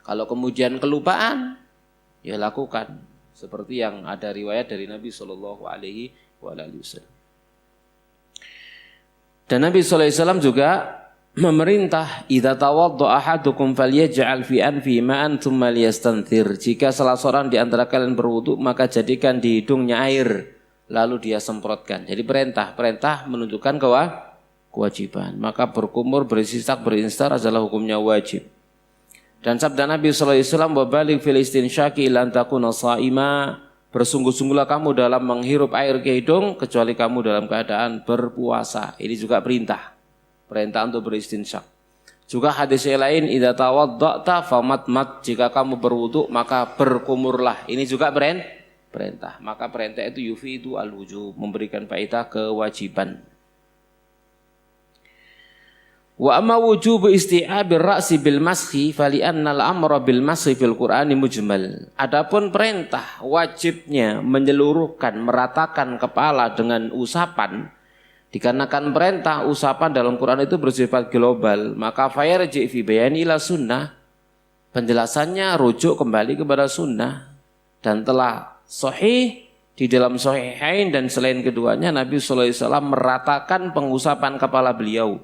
Kalau kemudian kelupaan, ya lakukan seperti yang ada riwayat dari Nabi sallallahu alaihi wasallam. Dan Nabi sallallahu alaihi wasallam juga memerintah, idza tawaddaa ahadukum falyaj'al fi anfi ma'an tsumma liyastanthir. Jika salah seorang di antara kalian berwudu, maka jadikan di hidungnya air lalu dia semprotkan. Jadi perintah menunjukkan kewajiban. Maka berkumur, beristinsak, berinstar adalah hukumnya wajib. Dan sabda Nabi sallallahu alaihi wasallam, wa baligh fil istinsyaqi illa an takuna sha'ima. Bersungguh-sungguhlah kamu dalam menghirup air ke hidung kecuali kamu dalam keadaan berpuasa. Ini juga perintah untuk beristinsyak. Juga hadis yang lain, idza tawadda'ta famatmat, jika kamu berwudu maka berkumurlah. Ini juga perintah. Maka perintah itu yufidu al-wujub, memberikan faedah kewajiban. Wa amma wujubu isti'abir ra'si bil mashi fali annal amra bil mashi fil Qur'ani mujmal. Adapun perintah wajibnya menyeluruhkan, meratakan kepala dengan usapan, dikarenakan perintah usapan dalam Quran itu bersifat global, maka fayarji fi bayani ila sunnah, penjelasannya rujuk kembali kepada sunnah, dan telah sahih di dalam sahihain dan selain keduanya Nabi sallallahu alaihi wasallam meratakan pengusapan kepala beliau.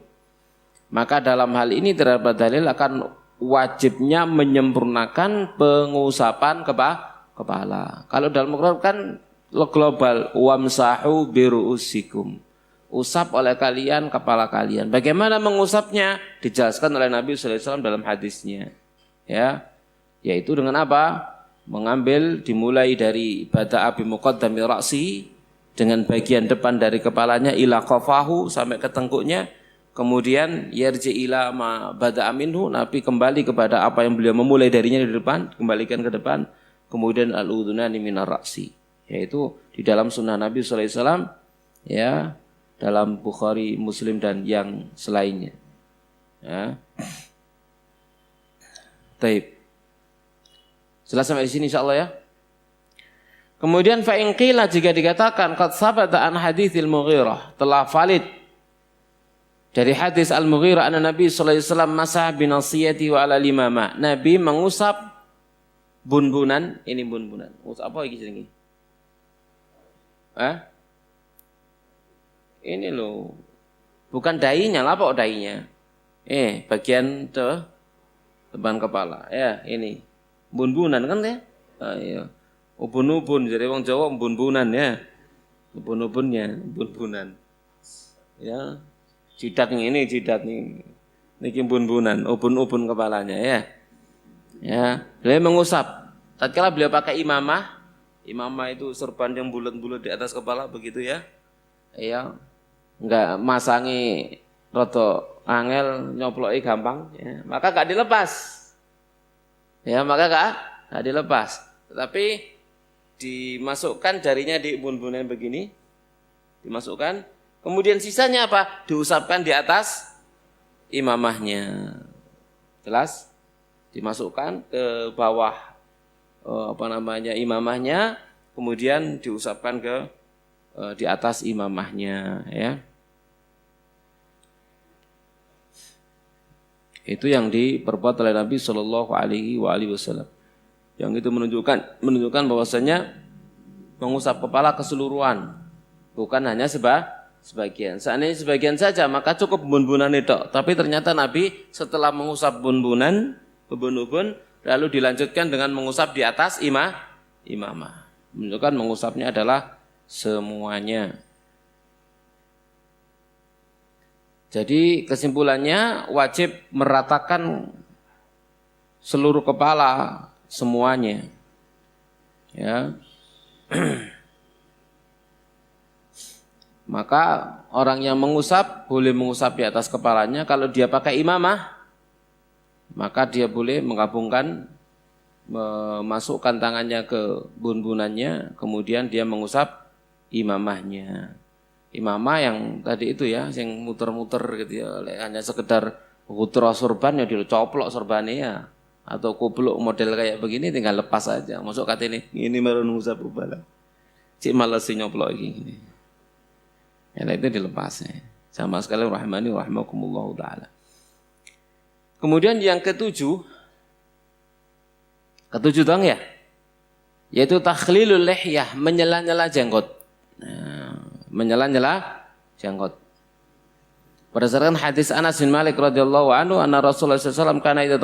Maka dalam hal ini terdapat dalil akan wajibnya menyempurnakan pengusapan kepala. Kalau dalam Quran kan global, wamsahu biru'usikum, usap oleh kalian kepala kalian. Bagaimana mengusapnya? Dijelaskan oleh Nabi sallallahu alaihi wasallam dalam hadisnya. Ya, yaitu dengan apa? Mengambil dimulai dari bada'a bi muqaddami ra'si, dengan bagian depan dari kepalanya ila qafahu sampai ke tengkuknya. Kemudian yarji ila ma bada'a minhu, Nabi kembali kepada apa yang beliau memulai darinya di depan, kembalikan ke depan. Kemudian al-udhunani minar ra'si, yaitu di dalam sunnah Nabi sallallahu alaihi wasallam, ya, dalam Bukhari, Muslim dan yang selainnya. Ya. Taib. Jelas sampai di sini insyaallah ya. Kemudian fa in qila, jika dikatakan qad sabata an haditsil Mughirah, telah valid dari hadis Al-Mughirah anna Nabi sallallahu alaihi wasallam masah bi nasiyati wa ala limama. Nabi mengusap bunbunan, ini bunbunan. Usap apa iki jenenge? Ini loh, bukan dahinya lah, apa dahinya? Bagian depan kepala. Ya, ini bunbunan kan ya? Iya. Ubun-ubun, jadi wong Jawa bunbunan ya. Ubun-ubunnya, bunbunan. Ya, jidat ini, niki bunbunan, ubun-ubun kepalanya ya. Ya, beliau mengusap. Tatkala beliau pakai imamah itu serban yang bulat-bulat di atas kepala begitu ya. Ya, enggak masangi roto angel, nyoploki gampang ya, maka enggak dilepas. Ya, maka enggak dilepas. Tetapi dimasukkan jarinya di bun-bunan begini. Dimasukkan, kemudian sisanya apa? Diusapkan di atas imamahnya. Jelas? Dimasukkan ke bawah imamahnya, kemudian diusapkan ke di atas imamahnya ya. Itu yang diperbuat oleh Nabi sallallahu alaihi wasallam. Yang itu menunjukkan bahwasanya mengusap kepala keseluruhan, bukan hanya sebagian. Seandainya sebagian saja maka cukup bun-bunan itu. Tapi ternyata Nabi setelah mengusap bun-bunan, ubun-ubun, lalu dilanjutkan dengan mengusap di atas imamah. Menunjukkan mengusapnya adalah semuanya. Jadi kesimpulannya wajib meratakan seluruh kepala semuanya. Ya. Maka orang yang mengusap boleh mengusap di atas kepalanya. Kalau dia pakai imamah, maka dia boleh menggabungkan
memasukkan tangannya ke bunbunannya, kemudian dia mengusap imamahnya. Imamah yang tadi itu ya, yang muter-muter gitu ya, hanya sekedar putra sorban ya dicoplok sorbannya ya. Atau kupluk model kayak begini tinggal lepas aja. Masuk kata ini baru ngusap ubala. Cik malas nyoplok gini. Ya itu dilepas ya. Sama sekali rahmani rahimakumullah taala. Kemudian yang ketujuh dong ya. Yaitu takhlilul lihyah, menyela-nyela jenggot. Nah, menyela-nyela jenggot. Berdasarkan hadis Anas bin Malik radhiyallahu anhu, anna Rasulullah sallallahu alaihi wasallam kana idza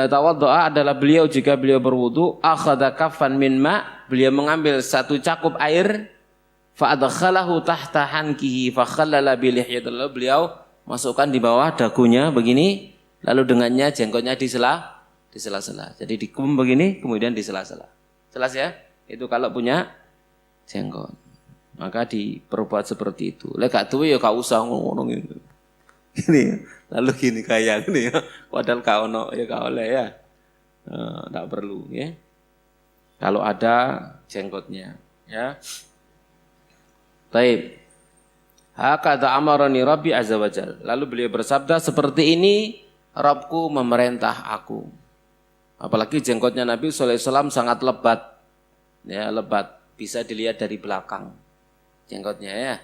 tawaddoa adalah beliau jika beliau berwudu, akhadha kaffan min ma, beliau mengambil satu cakup air, fa adkhalahu tahta hankihi fa khallala bi lihyatil, beliau masukkan di bawah dagunya begini, lalu dengannya jenggotnya di sela-sela. Jadi dikum begini, kemudian di sela-sela. Jelas ya? Itu kalau punya jenggot. Maka diperbuat seperti itu. Lek gak duwe ya gak usah ngono gitu. Gini, lalu gini kayak gini ya. Padahal gak ono ya gak oleh ya. Enggak perlu ya. Kalau ada jenggotnya ya. Baik. Hakadha amarani Rabbi azza wajal. Lalu beliau bersabda, seperti ini Rabbku memerintah aku. Apalagi jenggotnya Nabi sallallahu alaihi wasallam sangat lebat. Ya, lebat, bisa dilihat dari belakang. Jenggotnya ya.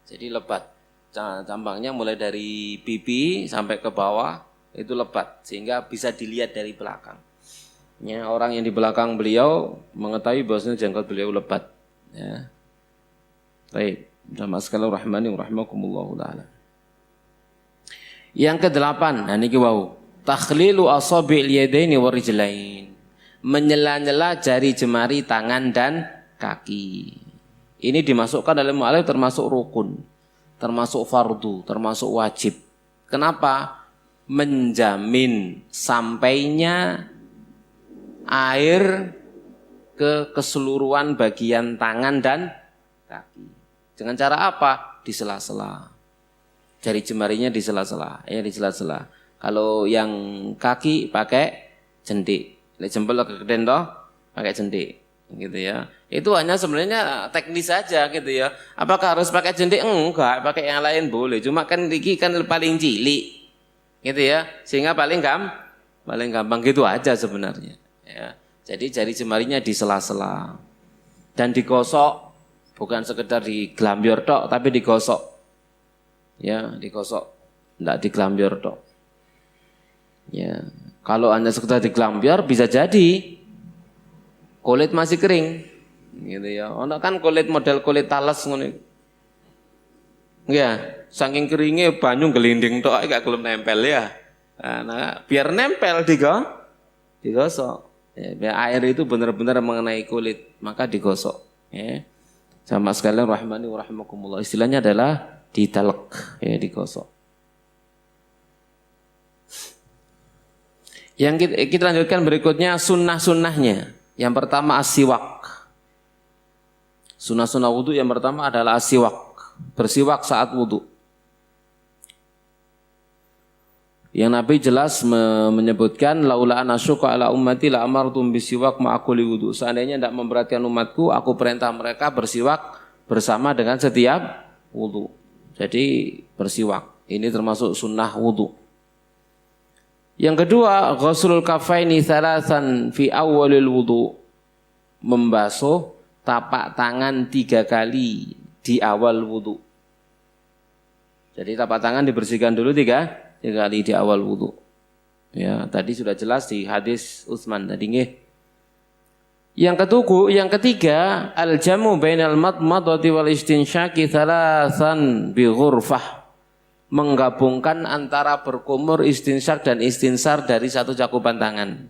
Jadi lebat. Cambangnya mulai dari pipi sampai ke bawah itu lebat sehingga bisa dilihat dari belakang. Ya, orang yang di belakang beliau mengetahui bahwasanya jenggot beliau lebat. Ya. Baik, jamaah sekalian rahmani rahimakumullah taala. Yang kedelapan, nah niki wau, takhlilu asabi'il yadaini warijlain. Menyela-nyela jari jemari tangan dan kaki. Ini dimasukkan dalam mu'alif termasuk rukun, termasuk fardu, termasuk wajib. Kenapa? Menjamin sampainya air ke keseluruhan bagian tangan dan kaki. Dengan cara apa? Di sela-sela. Jari jemarinya di sela-sela, ya di sela-sela. Kalau yang kaki pakai jentik, lek jempol kegedean toh pakai jentik, gitu ya. Itu hanya sebenarnya teknis saja gitu ya. Apakah harus pakai jentik? Enggak, pakai yang lain boleh. Cuma kan iki kan paling cilik, gitu ya. Sehingga paling gampang gitu aja sebenarnya. Ya. Jadi jari jemarinya di sela-sela dan digosok, bukan sekedar digelambior tok, tapi digosok. Ya, digosok, enggak digelambior tok. Ya, kalau hanya sekedar digelambior bisa jadi kulit masih kering. Gitu ya. Ono kan kulit model kulit talas ngono. Ya, saking keringnya banyu gelinding tok gak gelem nempel ya. Nah, biar nempel digosok. Ya, biar air itu benar-benar mengenai kulit, maka digosok, ya. Sama sekalian rahmani wa rahimakumullah. Istilahnya adalah ditalek, ya, digosok. Yang kita lanjutkan berikutnya sunnah-sunnahnya. Yang pertama as-siwak. Sunnah-sunnah wudu yang pertama adalah as-siwak, bersiwak saat wudu. Yang Nabi jelas menyebutkan laula an asyqa ala ummati la amartum bisiwak ma'akuli wudu. Seandainya tidak memberatkan umatku, aku perintah mereka bersiwak bersama dengan setiap wudu. Jadi bersiwak ini termasuk sunnah wudu. Yang kedua, ghuslul kafaini thalathan fi awwalil wudu. Membasuh tapak tangan 3 kali di awal wudu. Jadi tapak tangan dibersihkan dulu 3 kali di awal wudu. Ya, tadi sudah jelas di hadis Utsman tadi nggih. Yang ketiga, al-jamu bainal madmadati wal istinsyaqi thalathan bi ghurfah. Menggabungkan antara berkumur, istinsyak dan istinsar dari satu cakupan tangan.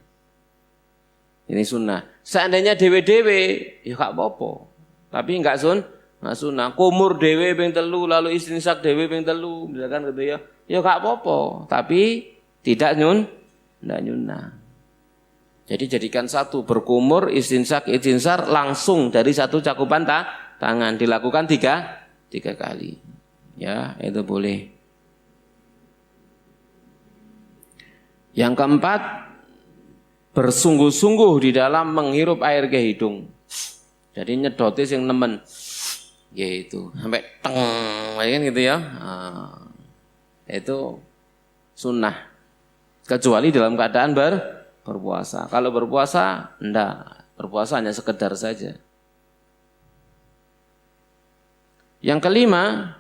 Ini sunnah. Seandainya dewe-dewe, ya gak apa-apa. Tapi enggak sunnah. Kumur dewe ping 3, lalu istinsak dewe ping 3, misalkan gitu ya. Ya gak apa-apa. Tapi tidak nyunnah. Jadi jadikan satu berkumur, istinsak, istinsar langsung dari satu cakupan tangan. Dilakukan 3 kali. Ya, itu boleh. Yang keempat, bersungguh-sungguh di dalam menghirup air ke hidung. Jadi nyedote sing nemen. Gitu. Sampai teng kan gitu ya. Itu sunnah. Kecuali dalam keadaan berpuasa. Kalau berpuasa enggak. Berpuasa hanya sekedar saja. Yang kelima,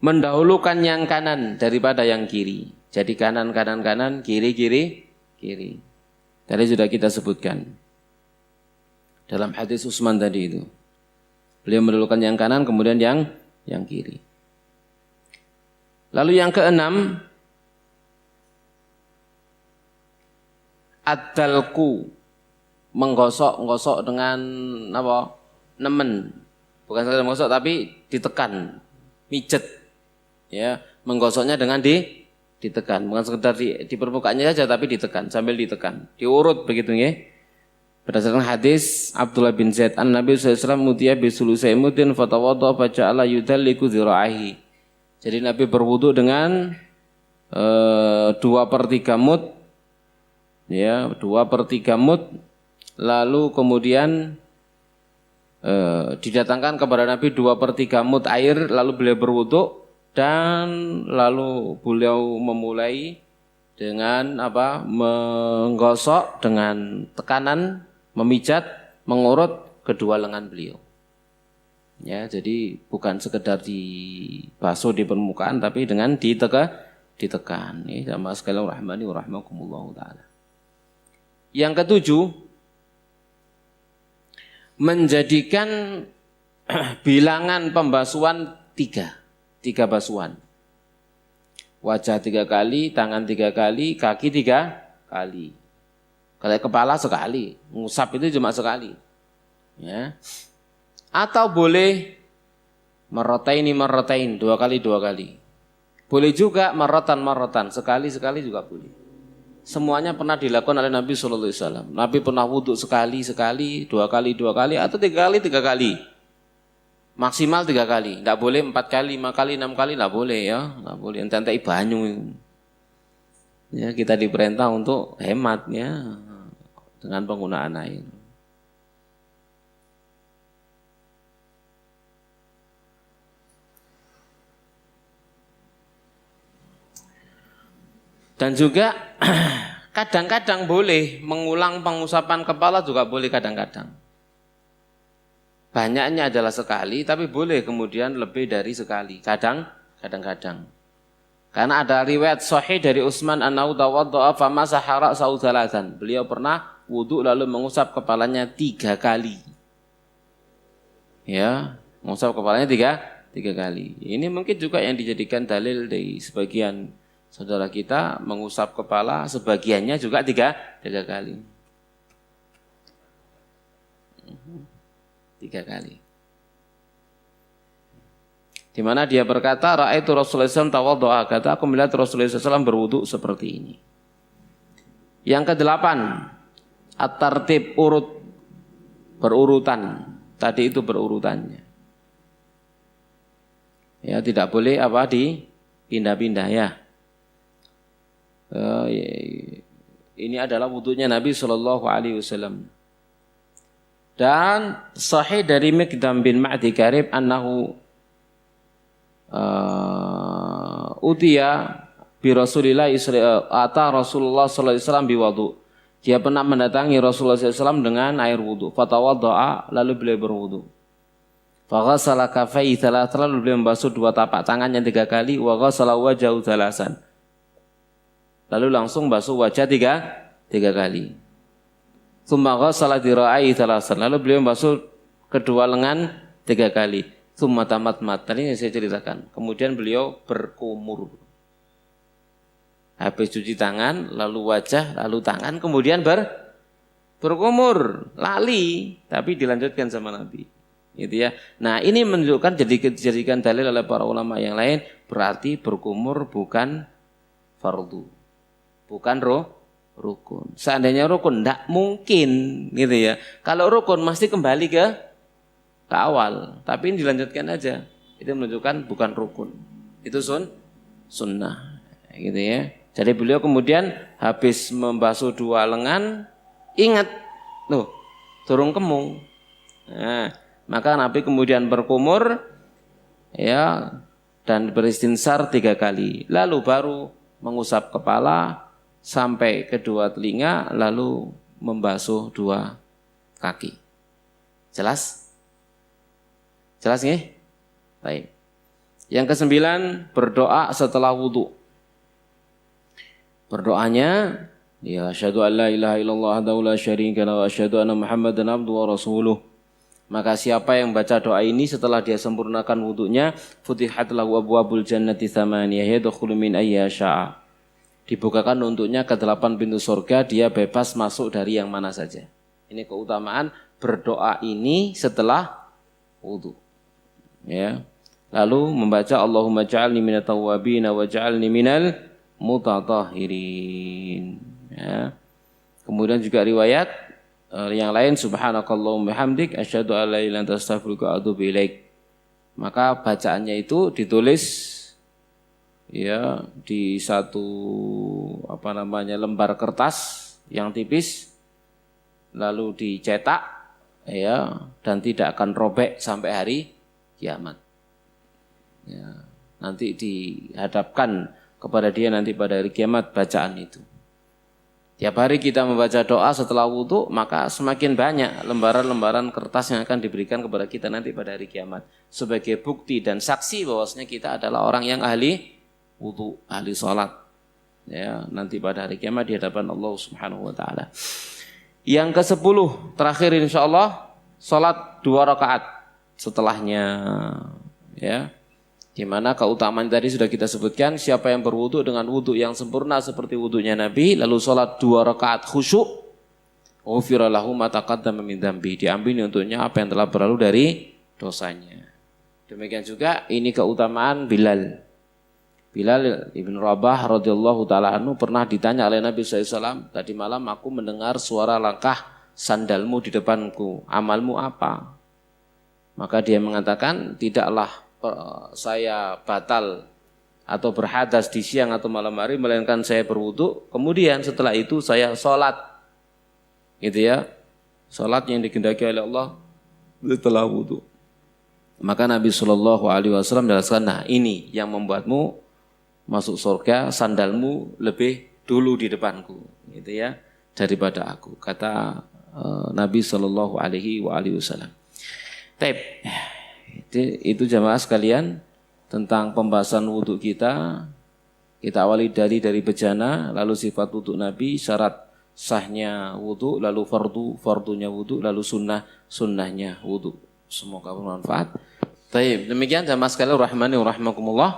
mendahulukan yang kanan daripada yang kiri. Jadi kanan, kiri. Tadi sudah kita sebutkan. Dalam hadis Utsman tadi itu. Beliau mendahulukan yang kanan, kemudian yang kiri. Lalu yang keenam, ad-dalku, menggosok dengan apa? Nemen. Bukan saja menggosok tapi ditekan, mijet. Ya, menggosoknya dengan ditekan, bukan sekedar di permukaannya saja tapi ditekan, sambil ditekan. Diurut begitu ya. Berdasarkan hadis Abdullah bin Zaid, An-Nabi sallallahu alaihi wasallam mutiya bi sulusai mudin fatawadda fa ja'ala yudalliku dzira'ihi. Jadi Nabi berwudu dengan 2/3 mud, ya 2/3 mud, lalu kemudian didatangkan kepada Nabi 2/3 mud air, lalu beliau berwudu dan lalu beliau memulai dengan apa? Menggosok dengan tekanan, memijat, mengurut kedua lengan beliau. Ya, jadi bukan sekedar dibasuh di permukaan tapi dengan ditekan. Ya, sama sekalian rahmani wa rahmakumullah taala. Yang ketujuh, menjadikan bilangan pembasuhan 3 basuhan. Wajah 3 kali, tangan 3 kali, kaki 3 kali. Kalau kepala sekali, ngusap itu cuma sekali. Ya. Atau boleh merotain 2 kali. Boleh juga marotan, sekali juga boleh. Semuanya pernah dilakukan oleh Nabi sallallahu alaihi wasallam. Nabi pernah wudhu sekali, 2 kali, atau 3 kali. Maksimal 3 kali. Tidak boleh 4 kali, 5 kali, 6 kali, tidak boleh ya. Tidak boleh. Ente banyu. Ya, kita diperintah untuk hemat ya dengan penggunaan air. Dan juga kadang-kadang boleh mengulang pengusapan kepala, juga boleh kadang-kadang. Banyaknya adalah sekali, tapi boleh kemudian lebih dari sekali. Kadang-kadang. Karena ada riwayat sahih dari Utsman annahu tawaddaa famasaha ra'sahu thalathan. Beliau pernah wudu lalu mengusap kepalanya 3 kali. Ya, mengusap kepalanya 3 kali. Ini mungkin juga yang dijadikan dalil dari sebagian saudara kita, mengusap kepala sebagiannya juga 3 kali. 3 kali. Di mana dia berkata, ra'aitu Rasulullah SAW tawaddu'a, kata aku melihat Rasulullah SAW berwudu seperti ini. Yang ke-8, at-tartib, berurutan. Tadi itu berurutannya. Ya, tidak boleh dipindah-pindah ya. Ini adalah wudunya Nabi sallallahu alaihi wasallam. Dan sahih dari Miqdam bin Ma'di Karib annahu utiya bi Rasulillah ata Rasulullah sallallahu alaihi wasallam biwudu. Dia pernah mendatangi Rasulullah sallallahu alaihi wasallam dengan air wudu. Fatawaddaa, lalu beliau berwudu. Faghasala kaffaihi thalathan, lalu beliau membasuh 2 tapak tangannya 3 kali, wa ghasala wajhahu thalathan. Lalu langsung basuh wajah 3 kali. Tsumma ghassala dhira'i thalathan. Lalu beliau basuh kedua lengan 3 kali. Tsumma tamatmat. Tadi yang saya ceritakan. Kemudian beliau berkumur. Habis cuci tangan, lalu wajah, lalu tangan, kemudian berkumur, lali, tapi dilanjutkan sama Nabi. Gitu ya. Nah, ini menunjukkan dijadikan dalil oleh para ulama yang lain, berarti berkumur bukan fardu. Bukan rukun. Seandainya rukun, tidak mungkin gitu ya. Kalau rukun mesti kembali ke awal. Tapi ini dilanjutkan aja. Itu menunjukkan bukan rukun. Itu sunnah. gitu ya. Jadi beliau kemudian habis membasuh 2 lengan, ingat, loh, durung kemung. Nah, maka Nabi kemudian berkumur, ya, dan beristinsar 3 kali. Lalu baru mengusap kepala sampai kedua telinga, lalu membasuh 2 kaki. Jelas? Jelas nggih? Baik. Yang ke-9, berdoa setelah wudu. Berdoanya, ya asyhadu an la ilaha illallah wahdahu la syarika lahu wa asyhadu anna Muhammadan abduhu wa rasuluh. Maka siapa yang baca doa ini setelah dia sempurnakan wudunya, futihat lahu abwabul jannati tsamaniyah yadkhulu min ayyi syaa. Dibukakan untuknya ke-8 pintu surga, dia bebas masuk dari yang mana saja. Ini keutamaan berdoa ini setelah wudu. Ya. Lalu membaca Allahumma ja'alni minat tawwabin wa ja'alni minal mutatahhirin. Ya. Kemudian juga riwayat yang lain, subhanakallahumma hamdik asyhadu an la ilaha illa anta astaghfiruka wa atubu ilaik. Maka bacaannya itu ditulis, ya, di satu lembar kertas yang tipis, lalu dicetak, ya, dan tidak akan robek sampai hari kiamat. Ya, nanti dihadapkan kepada dia nanti pada hari kiamat bacaan itu. Tiap hari kita membaca doa setelah wudu, maka semakin banyak lembaran-lembaran kertas yang akan diberikan kepada kita nanti pada hari kiamat sebagai bukti dan saksi bahwasanya kita adalah orang yang ahli wudu, ahli salat. Ya, nanti pada hari kiamat di hadapan Allah Subhanahu wa taala. Yang ke-10 terakhir insyaallah, salat 2 rakaat setelahnya, ya. Di mana keutamaan tadi sudah kita sebutkan, siapa yang berwudu dengan wudu yang sempurna seperti wudunya Nabi, lalu salat 2 rakaat khusyuk, ghufira lahu ma taqaddama min dzambi, diampuni untuknya apa yang telah berlalu dari dosanya. Demikian juga ini keutamaan Bilal. Bilal ibn Rabah radhiyallahu taala anhu pernah ditanya oleh Nabi SAW, tadi malam aku mendengar suara langkah sandalmu di depanku, amalmu apa? Maka dia mengatakan, tidaklah saya batal atau berhadas di siang atau malam hari, melainkan saya berwudu, kemudian setelah itu saya sholat, gitu ya, sholat yang dikehendaki oleh Allah setelah wudu. Maka Nabi SAW menjelaskan, nah ini yang membuatmu masuk surga, sandalmu lebih dulu di depanku, gitu ya, daripada aku, kata Nabi SAW. Itu jamaah sekalian tentang pembahasan wudhu kita. Kita awali dari bejana, lalu sifat wudhu Nabi, syarat sahnya wudhu, lalu fardunya wudhu, lalu sunnahnya wudhu. Semoga bermanfaat. Baik, demikian jamaah sekalian rahmani wa rahmakumullah.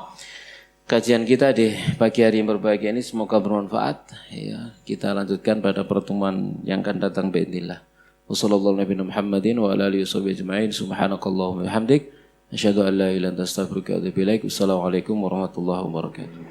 Kajian kita di pagi hari yang berbahagia ini semoga bermanfaat. Ya, kita lanjutkan pada pertemuan yang akan datang biidznillah. Wassalamualaikum warahmatullahi wabarakatuh wa ala alihi washabihi ajma'in. Subhanakallahumma wa bihamdik asyhadu an la ilaha illa anta astaghfiruka wa atubu ilaik. Wassalamualaikum warahmatullahi wabarakatuh.